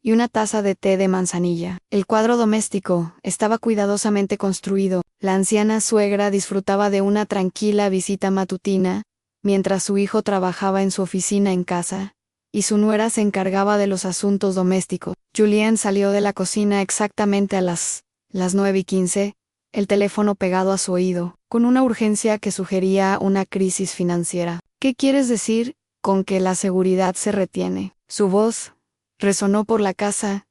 y una taza de té de manzanilla. El cuadro doméstico estaba cuidadosamente construido. La anciana suegra disfrutaba de una tranquila visita matutina, mientras su hijo trabajaba en su oficina en casa, y su nuera se encargaba de los asuntos domésticos. Julien salió de la cocina exactamente a las 9:15, el teléfono pegado a su oído, con una urgencia que sugería una crisis financiera. ¿Qué quieres decir con que la seguridad se retiene? Su voz resonó por la casa,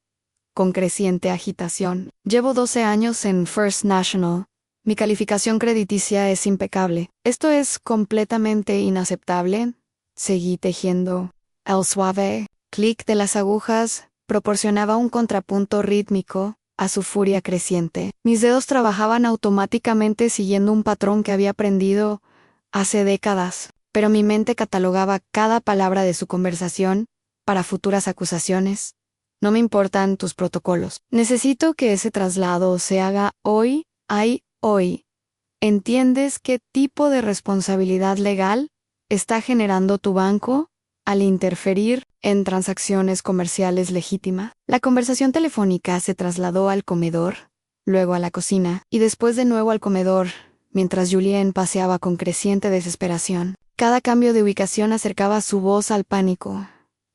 con creciente agitación. Llevo 12 años en First National. Mi calificación crediticia es impecable. Esto es completamente inaceptable. Seguí tejiendo. El suave clic de las agujas proporcionaba un contrapunto rítmico a su furia creciente. Mis dedos trabajaban automáticamente siguiendo un patrón que había aprendido hace décadas, pero mi mente catalogaba cada palabra de su conversación para futuras acusaciones. No me importan tus protocolos. Necesito que ese traslado se haga hoy. Hoy. ¿Entiendes qué tipo de responsabilidad legal está generando tu banco al interferir en transacciones comerciales legítimas? La conversación telefónica se trasladó al comedor, luego a la cocina, y después de nuevo al comedor, mientras Julien paseaba con creciente desesperación. Cada cambio de ubicación acercaba su voz al pánico.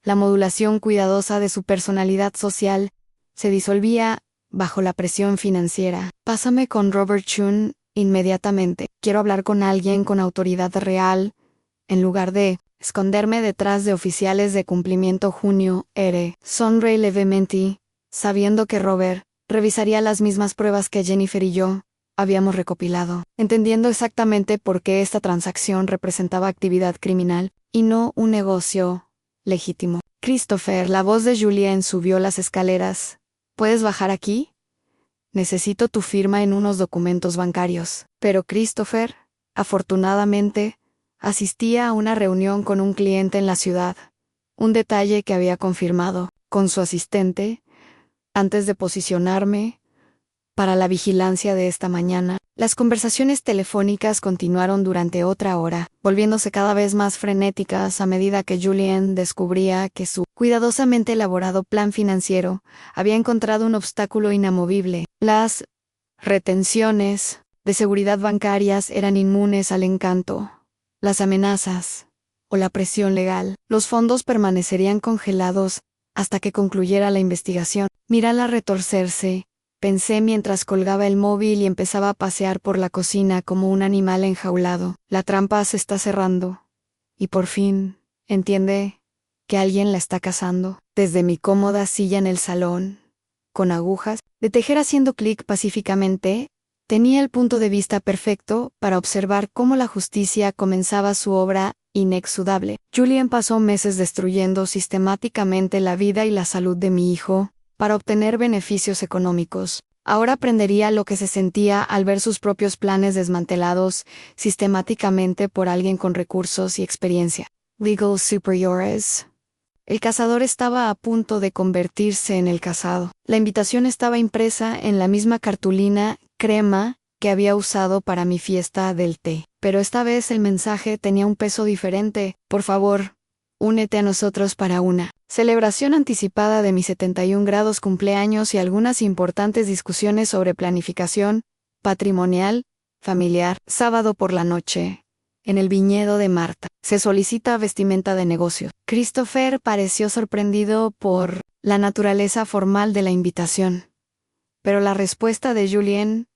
La modulación cuidadosa de su personalidad social se disolvía bajo la presión financiera. Pásame con Robert Chun inmediatamente. Quiero hablar con alguien con autoridad real, en lugar de esconderme detrás de oficiales de cumplimiento. Junio, sonreí levemente, sabiendo que Robert revisaría las mismas pruebas que Jennifer y yo habíamos recopilado, entendiendo exactamente por qué esta transacción representaba actividad criminal y no un negocio legítimo. Christopher, la voz de Julien subió las escaleras. ¿Puedes bajar aquí? Necesito tu firma en unos documentos bancarios. Pero Christopher, afortunadamente, asistía a una reunión con un cliente en la ciudad, un detalle que había confirmado con su asistente antes de posicionarme para la vigilancia de esta mañana. Las conversaciones telefónicas continuaron durante otra hora, volviéndose cada vez más frenéticas a medida que Julien descubría que su cuidadosamente elaborado plan financiero había encontrado un obstáculo inamovible. Las retenciones de seguridad bancarias eran inmunes al encanto, las amenazas o la presión legal. Los fondos permanecerían congelados hasta que concluyera la investigación. Mírala retorcerse, pensé mientras colgaba el móvil y empezaba a pasear por la cocina como un animal enjaulado. La trampa se está cerrando. Y por fin, entiende que alguien la está cazando. Desde mi cómoda silla en el salón, con agujas, de tejer haciendo clic pacíficamente, tenía el punto de vista perfecto para observar cómo la justicia comenzaba su obra inexudable. Julien pasó meses destruyendo sistemáticamente la vida y la salud de mi hijo para obtener beneficios económicos. Ahora aprendería lo que se sentía al ver sus propios planes desmantelados sistemáticamente por alguien con recursos y experiencia. Legal superiores. El cazador estaba a punto de convertirse en el cazado. La invitación estaba impresa en la misma cartulina crema que había usado para mi fiesta del té. Pero esta vez el mensaje tenía un peso diferente. Por favor, únete a nosotros para una celebración anticipada de mi 71 grados cumpleaños y algunas importantes discusiones sobre planificación patrimonial, familiar. Sábado por la noche, en el viñedo de Marta. Se solicita vestimenta de negocio. Christopher pareció sorprendido por la naturaleza formal de la invitación. Pero la respuesta de Julien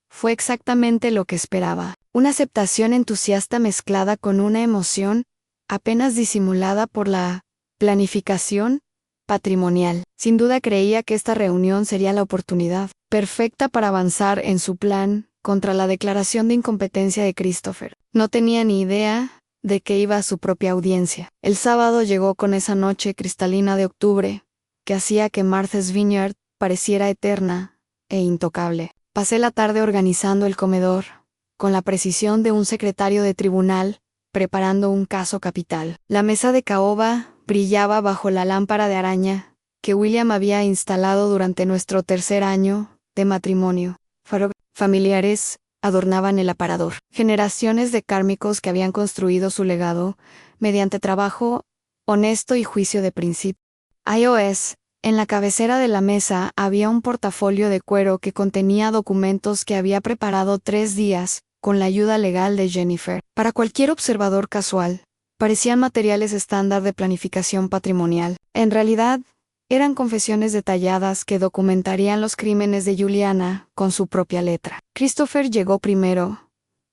fue exactamente lo que esperaba. Una aceptación entusiasta mezclada con una emoción apenas disimulada por la planificación patrimonial. Sin duda creía que esta reunión sería la oportunidad perfecta para avanzar en su plan contra la declaración de incompetencia de Christopher. No tenía ni idea de que iba a su propia audiencia. El sábado llegó con esa noche cristalina de octubre, que hacía que Martha's Vineyard pareciera eterna e intocable. Pasé la tarde organizando el comedor, con la precisión de un secretario de tribunal, preparando un caso capital. La mesa de caoba brillaba bajo la lámpara de araña que William había instalado durante nuestro tercer año de matrimonio. Familiares adornaban el aparador. Generaciones de kármicos que habían construido su legado mediante trabajo honesto y juicio de principio. iOS. En la cabecera de la mesa había un portafolio de cuero que contenía documentos que había preparado 3 días, con la ayuda legal de Jennifer. Para cualquier observador casual, parecían materiales estándar de planificación patrimonial. En realidad, eran confesiones detalladas que documentarían los crímenes de Juliana con su propia letra. Christopher llegó primero,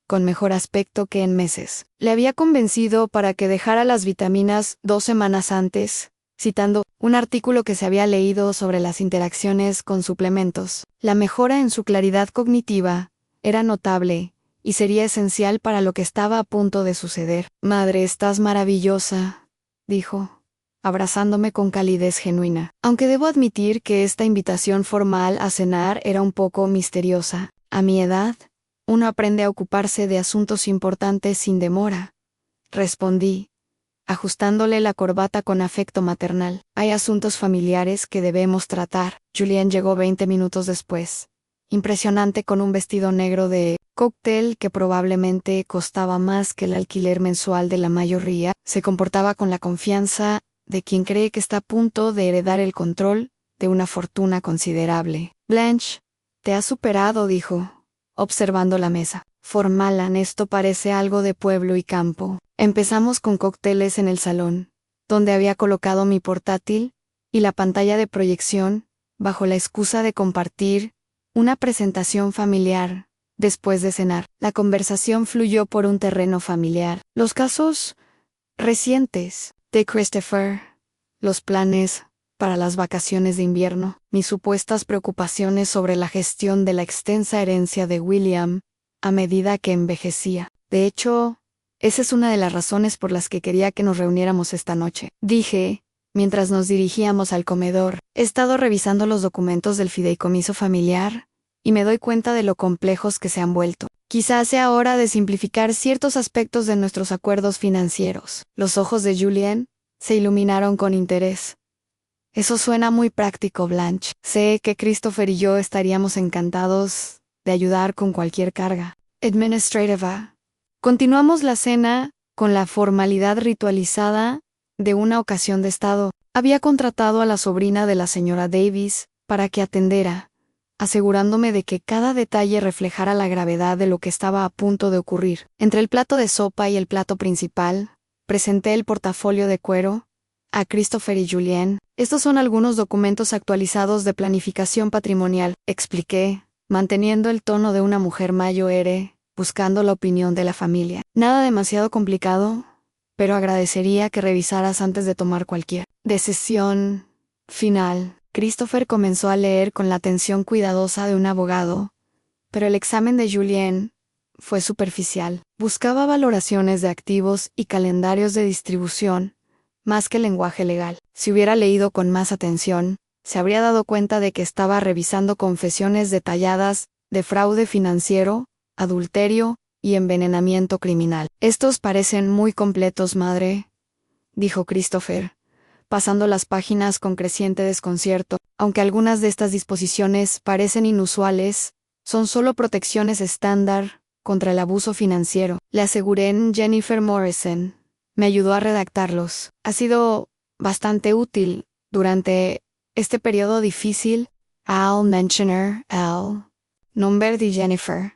con mejor aspecto que en meses. Le había convencido para que dejara las vitaminas 2 semanas antes, citando un artículo que se había leído sobre las interacciones con suplementos. La mejora en su claridad cognitiva era notable y sería esencial para lo que estaba a punto de suceder. «Madre, estás maravillosa», dijo, abrazándome con calidez genuina. Aunque debo admitir que esta invitación formal a cenar era un poco misteriosa. A mi edad, uno aprende a ocuparse de asuntos importantes sin demora, respondí, ajustándole la corbata con afecto maternal. Hay asuntos familiares que debemos tratar. Julien llegó 20 minutos después, impresionante con un vestido negro de cóctel que probablemente costaba más que el alquiler mensual de la mayoría. Se comportaba con la confianza de quien cree que está a punto de heredar el control de una fortuna considerable. «Blanche, te has superado», dijo, observando la mesa. «Formalan, esto parece algo de pueblo y campo». Empezamos con cócteles en el salón, donde había colocado mi portátil y la pantalla de proyección bajo la excusa de compartir una presentación familiar. Después de cenar, la conversación fluyó por un terreno familiar. Los casos recientes de Christopher, los planes para las vacaciones de invierno, mis supuestas preocupaciones sobre la gestión de la extensa herencia de William a medida que envejecía. De hecho, esa es una de las razones por las que quería que nos reuniéramos esta noche, dije, mientras nos dirigíamos al comedor. He estado revisando los documentos del fideicomiso familiar y me doy cuenta de lo complejos que se han vuelto. Quizás sea hora de simplificar ciertos aspectos de nuestros acuerdos financieros. Los ojos de Julien se iluminaron con interés. Eso suena muy práctico, Blanche. Sé que Christopher y yo estaríamos encantados de ayudar con cualquier carga administrativa. Continuamos la cena con la formalidad ritualizada de una ocasión de estado. Había contratado a la sobrina de la señora Davis para que atendiera, asegurándome de que cada detalle reflejara la gravedad de lo que estaba a punto de ocurrir. Entre el plato de sopa y el plato principal, presenté el portafolio de cuero a Christopher y Julien. Estos son algunos documentos actualizados de planificación patrimonial, expliqué, manteniendo el tono de una mujer mayor, buscando la opinión de la familia. Nada demasiado complicado, pero agradecería que revisaras antes de tomar cualquier decisión final. Christopher comenzó a leer con la atención cuidadosa de un abogado, pero el examen de Julien fue superficial. Buscaba valoraciones de activos y calendarios de distribución, más que lenguaje legal. Si hubiera leído con más atención, se habría dado cuenta de que estaba revisando confesiones detalladas de fraude financiero, adulterio y envenenamiento criminal. Estos parecen muy completos, madre, dijo Christopher, pasando las páginas con creciente desconcierto. Aunque algunas de estas disposiciones parecen inusuales, son solo protecciones estándar contra el abuso financiero. Le aseguré en Jennifer Morrison. Me ayudó a redactarlos. Ha sido bastante útil durante este periodo difícil. I'll mention her, nombre de Jennifer.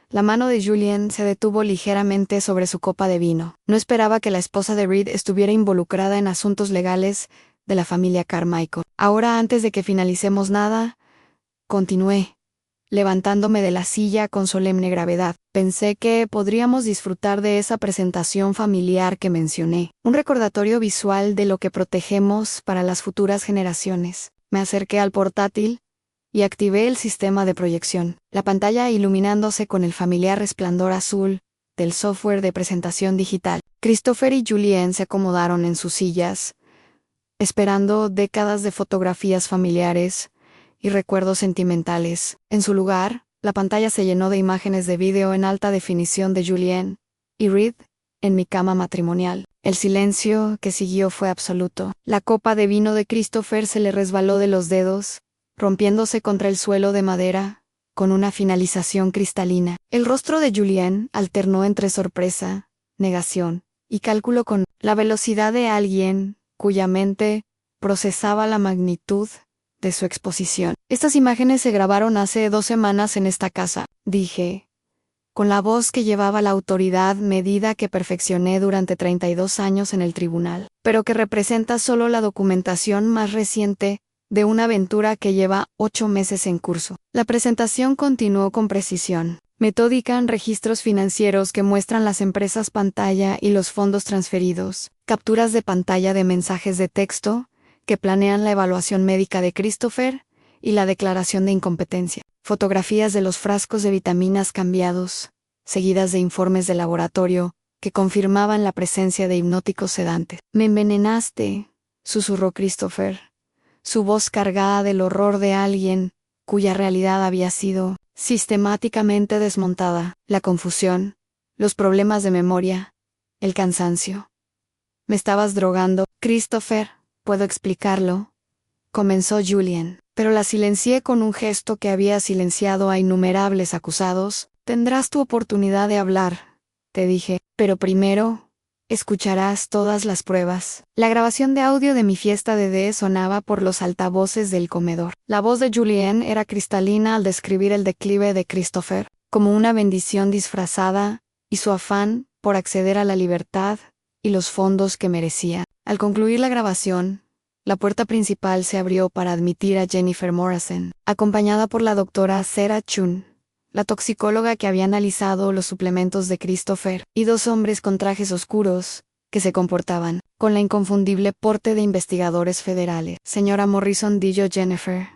La mano de Julien se detuvo ligeramente sobre su copa de vino. No esperaba que la esposa de Reed estuviera involucrada en asuntos legales de la familia Carmichael. Ahora, antes de que finalicemos nada, continué, levantándome de la silla con solemne gravedad. Pensé que podríamos disfrutar de esa presentación familiar que mencioné, un recordatorio visual de lo que protegemos para las futuras generaciones. Me acerqué al portátil y activé el sistema de proyección, la pantalla iluminándose con el familiar resplandor azul del software de presentación digital. Christopher y Julien se acomodaron en sus sillas, esperando décadas de fotografías familiares y recuerdos sentimentales. En su lugar, la pantalla se llenó de imágenes de vídeo en alta definición de Julien y Reed en mi cama matrimonial. El silencio que siguió fue absoluto. La copa de vino de Christopher se le resbaló de los dedos, rompiéndose contra el suelo de madera, con una finalización cristalina. El rostro de Julien alternó entre sorpresa, negación y cálculo con la velocidad de alguien cuya mente procesaba la magnitud de su exposición. Estas imágenes se grabaron hace 2 semanas en esta casa, dije, con la voz que llevaba la autoridad medida que perfeccioné durante 32 años en el tribunal, pero que representa solo la documentación más reciente de una aventura que lleva 8 meses en curso. La presentación continuó con precisión, metódica en registros financieros que muestran las empresas pantalla y los fondos transferidos, capturas de pantalla de mensajes de texto que planean la evaluación médica de Christopher y la declaración de incompetencia, fotografías de los frascos de vitaminas cambiados, seguidas de informes de laboratorio que confirmaban la presencia de hipnóticos sedantes. «Me envenenaste», susurró Christopher, su voz cargada del horror de alguien cuya realidad había sido sistemáticamente desmontada. La confusión, los problemas de memoria, el cansancio. «Me estabas drogando, Christopher, puedo explicarlo», comenzó Julien, pero la silencié con un gesto que había silenciado a innumerables acusados. «Tendrás tu oportunidad de hablar», te dije, «pero primero escucharás todas las pruebas». La grabación de audio de mi fiesta de D sonaba por los altavoces del comedor. La voz de Julien era cristalina al describir el declive de Christopher como una bendición disfrazada y su afán por acceder a la libertad y los fondos que merecía. Al concluir la grabación, la puerta principal se abrió para admitir a Jennifer Morrison, acompañada por la doctora Sarah Chun, la toxicóloga que había analizado los suplementos de Christopher, y dos hombres con trajes oscuros, que se comportaban con la inconfundible porte de investigadores federales. Señora Morrison, dijo Jennifer,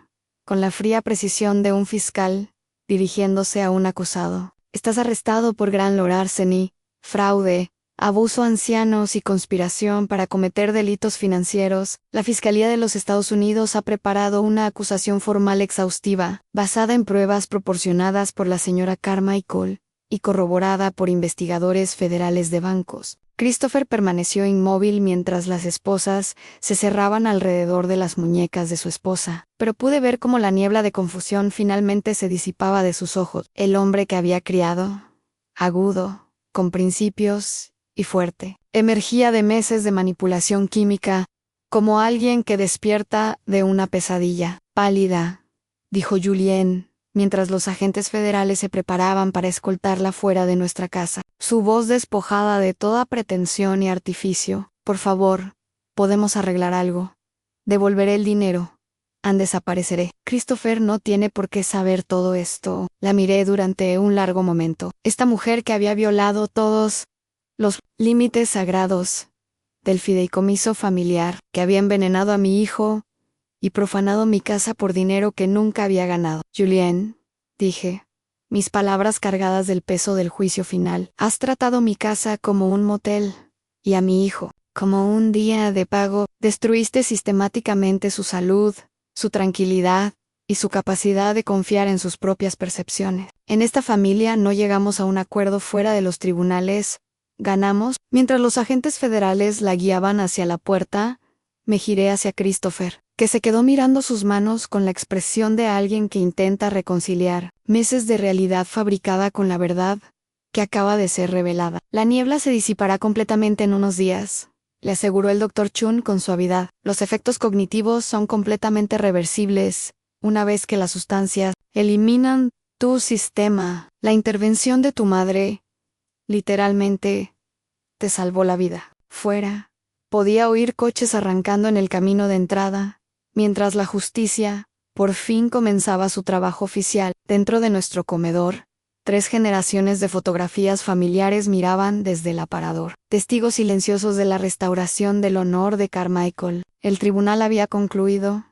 con la fría precisión de un fiscal, dirigiéndose a un acusado. Estás arrestado por gran larceny, fraude, abuso a ancianos y conspiración para cometer delitos financieros. La Fiscalía de los Estados Unidos ha preparado una acusación formal exhaustiva, basada en pruebas proporcionadas por la señora Carmichael y corroborada por investigadores federales de bancos. Christopher permaneció inmóvil mientras las esposas se cerraban alrededor de las muñecas de su esposa, pero pude ver cómo la niebla de confusión finalmente se disipaba de sus ojos. El hombre que había criado, agudo, con principios y fuerte, emergía de meses de manipulación química, como alguien que despierta de una pesadilla. Pálida, dijo Julien, mientras los agentes federales se preparaban para escoltarla fuera de nuestra casa. Su voz despojada de toda pretensión y artificio. Por favor, podemos arreglar algo. Devolveré el dinero. Desapareceré. Christopher no tiene por qué saber todo esto. La miré durante un largo momento. Esta mujer que había violado todos los límites sagrados del fideicomiso familiar, que había envenenado a mi hijo y profanado mi casa por dinero que nunca había ganado. Julien, dije, mis palabras cargadas del peso del juicio final. Has tratado mi casa como un motel, y a mi hijo como un día de pago. Destruiste sistemáticamente su salud, su tranquilidad y su capacidad de confiar en sus propias percepciones. En esta familia no llegamos a un acuerdo fuera de los tribunales. Ganamos. Mientras los agentes federales la guiaban hacia la puerta, me giré hacia Christopher, que se quedó mirando sus manos con la expresión de alguien que intenta reconciliar meses de realidad fabricada con la verdad que acaba de ser revelada. La niebla se disipará completamente en unos días, le aseguró el Dr. Chun con suavidad. Los efectos cognitivos son completamente reversibles una vez que las sustancias eliminan tu sistema. La intervención de tu madre, literalmente, te salvó la vida. Fuera, podía oír coches arrancando en el camino de entrada, mientras la justicia, por fin comenzaba su trabajo oficial. Dentro de nuestro comedor, 3 generaciones de fotografías familiares miraban desde el aparador, testigos silenciosos de la restauración del honor de Carmichael. El tribunal había concluido,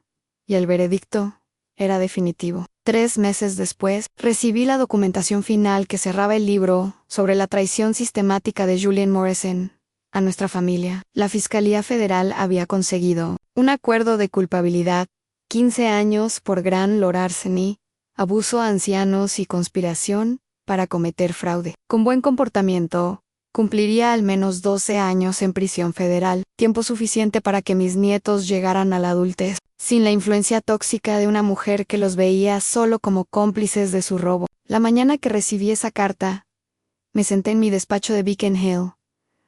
y el veredicto era definitivo. 3 meses después, recibí la documentación final que cerraba el libro sobre la traición sistemática de Julien Morrison a nuestra familia. La Fiscalía Federal había conseguido un acuerdo de culpabilidad, 15 años por gran larceny, abuso a ancianos y conspiración para cometer fraude. Con buen comportamiento, cumpliría al menos 12 años en prisión federal, tiempo suficiente para que mis nietos llegaran a la adultez, sin la influencia tóxica de una mujer que los veía solo como cómplices de su robo. La mañana que recibí esa carta, me senté en mi despacho de Beacon Hill,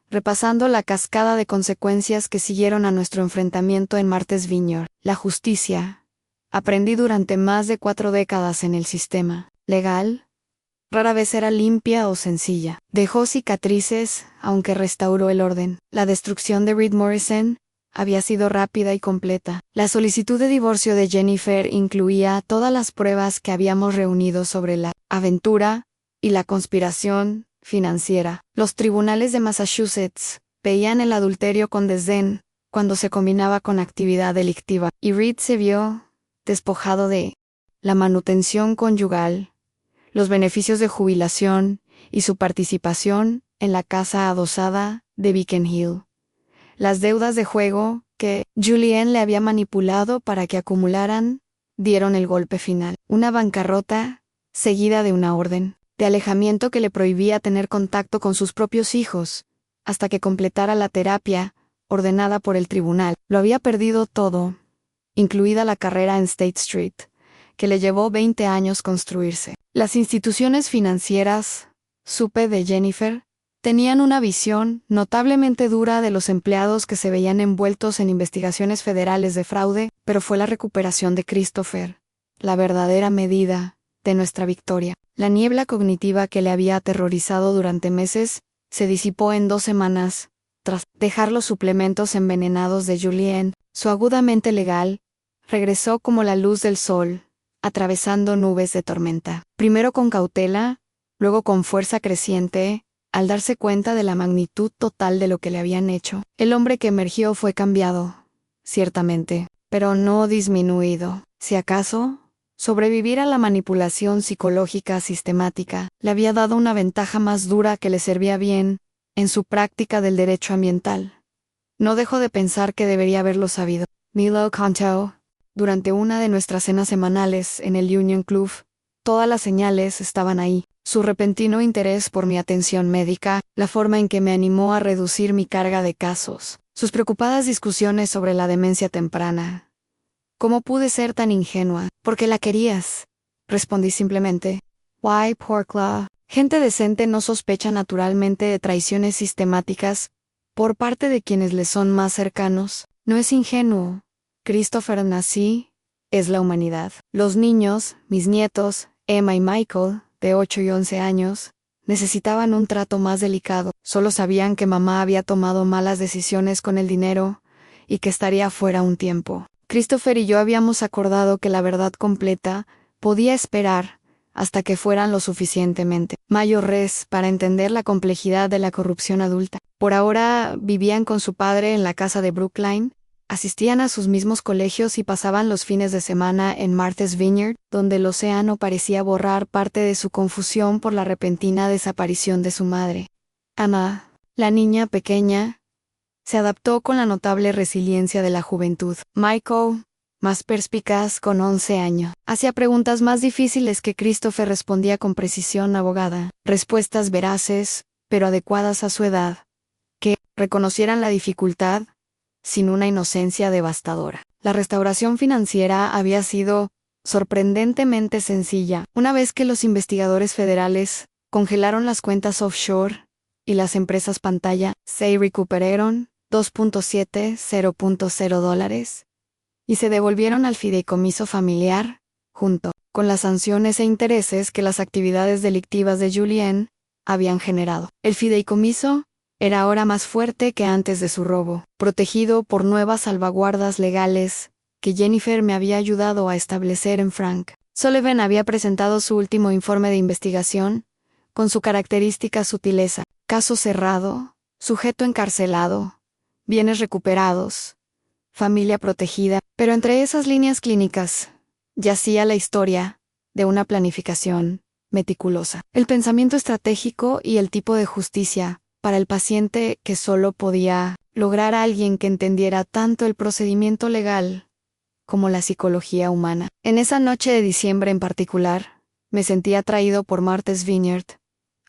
repasando la cascada de consecuencias que siguieron a nuestro enfrentamiento en Martha's Vineyard. La justicia, aprendí durante más de 4 décadas en el sistema legal, rara vez era limpia o sencilla. Dejó cicatrices, aunque restauró el orden. La destrucción de Reed Morrison había sido rápida y completa. La solicitud de divorcio de Jennifer incluía todas las pruebas que habíamos reunido sobre la aventura y la conspiración financiera. Los tribunales de Massachusetts veían el adulterio con desdén cuando se combinaba con actividad delictiva, y Reed se vio despojado de la manutención conyugal, los beneficios de jubilación y su participación en la casa adosada de Beacon Hill. Las deudas de juego que Julien le había manipulado para que acumularan dieron el golpe final. Una bancarrota seguida de una orden de alejamiento que le prohibía tener contacto con sus propios hijos, hasta que completara la terapia ordenada por el tribunal. Lo había perdido todo, incluida la carrera en State Street, que le llevó 20 años construirse. Las instituciones financieras, supe de Jennifer, tenían una visión notablemente dura de los empleados que se veían envueltos en investigaciones federales de fraude, pero fue la recuperación de Christopher la verdadera medida de nuestra victoria. La niebla cognitiva que le había aterrorizado durante meses se disipó en 2 semanas, tras dejar los suplementos envenenados de Julien Su agudamente legal regresó como la luz del sol, atravesando nubes de tormenta. Primero con cautela, luego con fuerza creciente, al darse cuenta de la magnitud total de lo que le habían hecho. El hombre que emergió fue cambiado, ciertamente, pero no disminuido. Si acaso, sobrevivir a la manipulación psicológica sistemática le había dado una ventaja más dura que le servía bien en su práctica del derecho ambiental. No dejo de pensar que debería haberlo sabido. Milo contó, durante una de nuestras cenas semanales en el Union Club, todas las señales estaban ahí. Su repentino interés por mi atención médica, la forma en que me animó a reducir mi carga de casos, sus preocupadas discusiones sobre la demencia temprana. ¿Cómo pude ser tan ingenua? Porque la querías. Respondí simplemente. Why, Porclaw? Gente decente no sospecha naturalmente de traiciones sistemáticas por parte de quienes le son más cercanos. No es ingenuo. Christopher nací, es la humanidad. Los niños, mis nietos, Emma y Michael, de 8 y 11 años, necesitaban un trato más delicado. Solo sabían que mamá había tomado malas decisiones con el dinero y que estaría fuera un tiempo. Christopher y yo habíamos acordado que la verdad completa podía esperar hasta que fueran lo suficientemente mayores para entender la complejidad de la corrupción adulta. Por ahora vivían con su padre en la casa de Brookline, asistían a sus mismos colegios y pasaban los fines de semana en Martha's Vineyard, donde el océano parecía borrar parte de su confusión por la repentina desaparición de su madre. Emma, la niña pequeña, se adaptó con la notable resiliencia de la juventud. Michael, más perspicaz con 11 años, hacía preguntas más difíciles que Christopher respondía con precisión abogada, respuestas veraces, pero adecuadas a su edad, que reconocieran la dificultad, sin una inocencia devastadora. La restauración financiera había sido sorprendentemente sencilla. Una vez que los investigadores federales congelaron las cuentas offshore y las empresas pantalla, se recuperaron $2.70 y se devolvieron al fideicomiso familiar, junto con las sanciones e intereses que las actividades delictivas de Julien habían generado. El fideicomiso era ahora más fuerte que antes de su robo, protegido por nuevas salvaguardas legales que Jennifer me había ayudado a establecer en Frank. Sullivan había presentado su último informe de investigación, con su característica sutileza: caso cerrado, sujeto encarcelado, bienes recuperados, familia protegida. Pero entre esas líneas clínicas yacía la historia de una planificación meticulosa, el pensamiento estratégico y el tipo de justicia para el paciente que solo podía lograr a alguien que entendiera tanto el procedimiento legal como la psicología humana. En esa noche de diciembre en particular, me sentí atraído por Martha's Vineyard,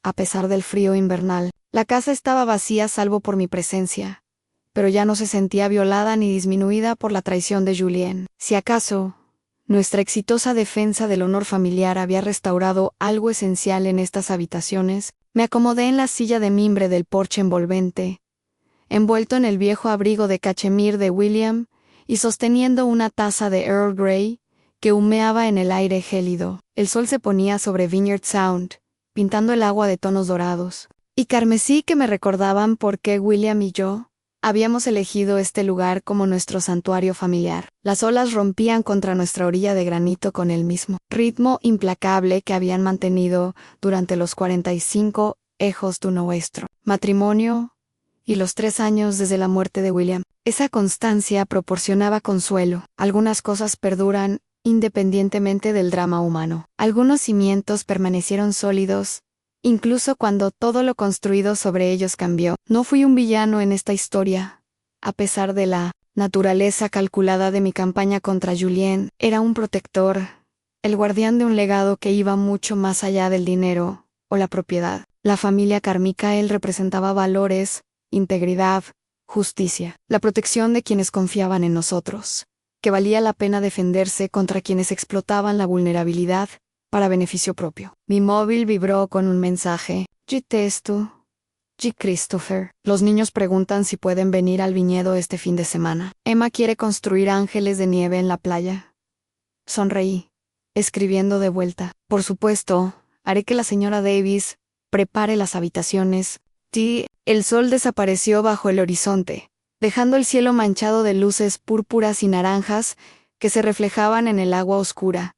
a pesar del frío invernal. La casa estaba vacía salvo por mi presencia, pero ya no se sentía violada ni disminuida por la traición de Julien. Si acaso, nuestra exitosa defensa del honor familiar había restaurado algo esencial en estas habitaciones, me acomodé en la silla de mimbre del porche envolvente, envuelto en el viejo abrigo de cachemir de William y sosteniendo una taza de Earl Grey que humeaba en el aire gélido. El sol se ponía sobre Vineyard Sound, pintando el agua de tonos dorados y carmesí que me recordaban por qué William y yo habíamos elegido este lugar como nuestro santuario familiar. Las olas rompían contra nuestra orilla de granito con el mismo ritmo implacable que habían mantenido durante los 45 años de nuestro matrimonio y los 3 años desde la muerte de William. Esa constancia proporcionaba consuelo. Algunas cosas perduran independientemente del drama humano. Algunos cimientos permanecieron sólidos, incluso cuando todo lo construido sobre ellos cambió. No fui un villano en esta historia. A pesar de la naturaleza calculada de mi campaña contra Julien, era un protector, el guardián de un legado que iba mucho más allá del dinero o la propiedad. La familia Carmichael representaba valores, integridad, justicia, la protección de quienes confiaban en nosotros, que valía la pena defenderse contra quienes explotaban la vulnerabilidad para beneficio propio. Mi móvil vibró con un mensaje. Christopher. Los niños preguntan si pueden venir al viñedo este fin de semana. Emma quiere construir ángeles de nieve en la playa. Sonreí, escribiendo de vuelta. Por supuesto, haré que la señora Davis prepare las habitaciones. El sol desapareció bajo el horizonte, dejando el cielo manchado de luces púrpuras y naranjas que se reflejaban en el agua oscura.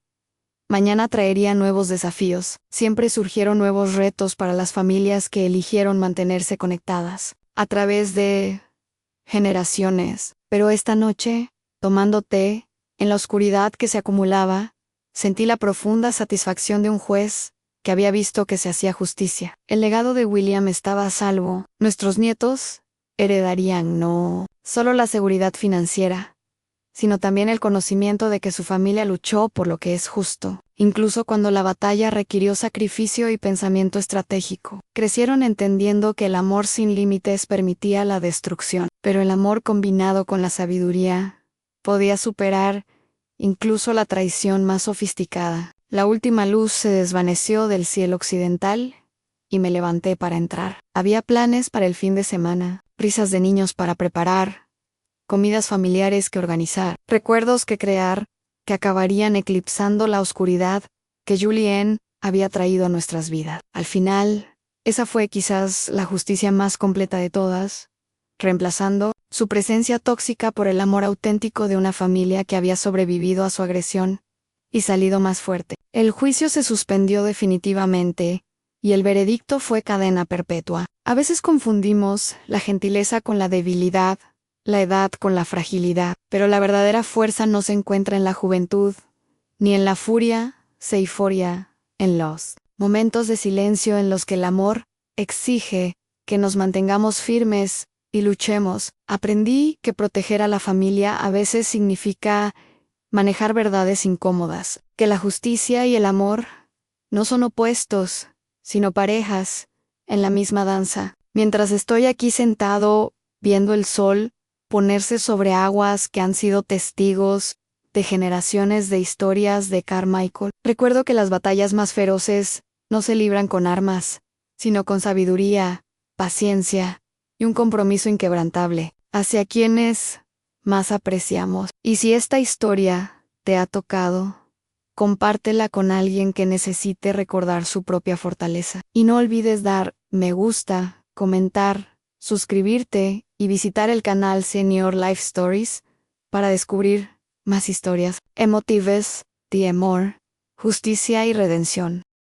Mañana traería nuevos desafíos. Siempre surgieron nuevos retos para las familias que eligieron mantenerse conectadas a través de generaciones. Pero esta noche, tomando té, en la oscuridad que se acumulaba, sentí la profunda satisfacción de un juez que había visto que se hacía justicia. El legado de William estaba a salvo. Nuestros nietos heredarían no solo la seguridad financiera, sino también el conocimiento de que su familia luchó por lo que es justo, incluso cuando la batalla requirió sacrificio y pensamiento estratégico. Crecieron entendiendo que el amor sin límites permitía la destrucción, pero el amor combinado con la sabiduría podía superar incluso la traición más sofisticada. La última luz se desvaneció del cielo occidental y me levanté para entrar. Había planes para el fin de semana, risas de niños para preparar, comidas familiares que organizar, recuerdos que crear, que acabarían eclipsando la oscuridad que Julien había traído a nuestras vidas. Al final, esa fue quizás la justicia más completa de todas, reemplazando su presencia tóxica por el amor auténtico de una familia que había sobrevivido a su agresión y salido más fuerte. El juicio se suspendió definitivamente, y el veredicto fue cadena perpetua. A veces confundimos la gentileza con la debilidad, la edad con la fragilidad, pero la verdadera fuerza no se encuentra en la juventud, ni en la furia, se euforia en los momentos de silencio en los que el amor exige que nos mantengamos firmes y luchemos. Aprendí que proteger a la familia a veces significa manejar verdades incómodas, que la justicia y el amor no son opuestos, sino parejas en la misma danza. Mientras estoy aquí sentado, viendo el sol ponerse sobre aguas que han sido testigos de generaciones de historias de Carmichael, recuerdo que las batallas más feroces no se libran con armas, sino con sabiduría, paciencia y un compromiso inquebrantable hacia quienes más apreciamos. Y si esta historia te ha tocado, compártela con alguien que necesite recordar su propia fortaleza. Y no olvides dar me gusta, comentar, suscribirte y visitar el canal Senior Life Stories para descubrir más historias emotivas de amor, justicia y redención.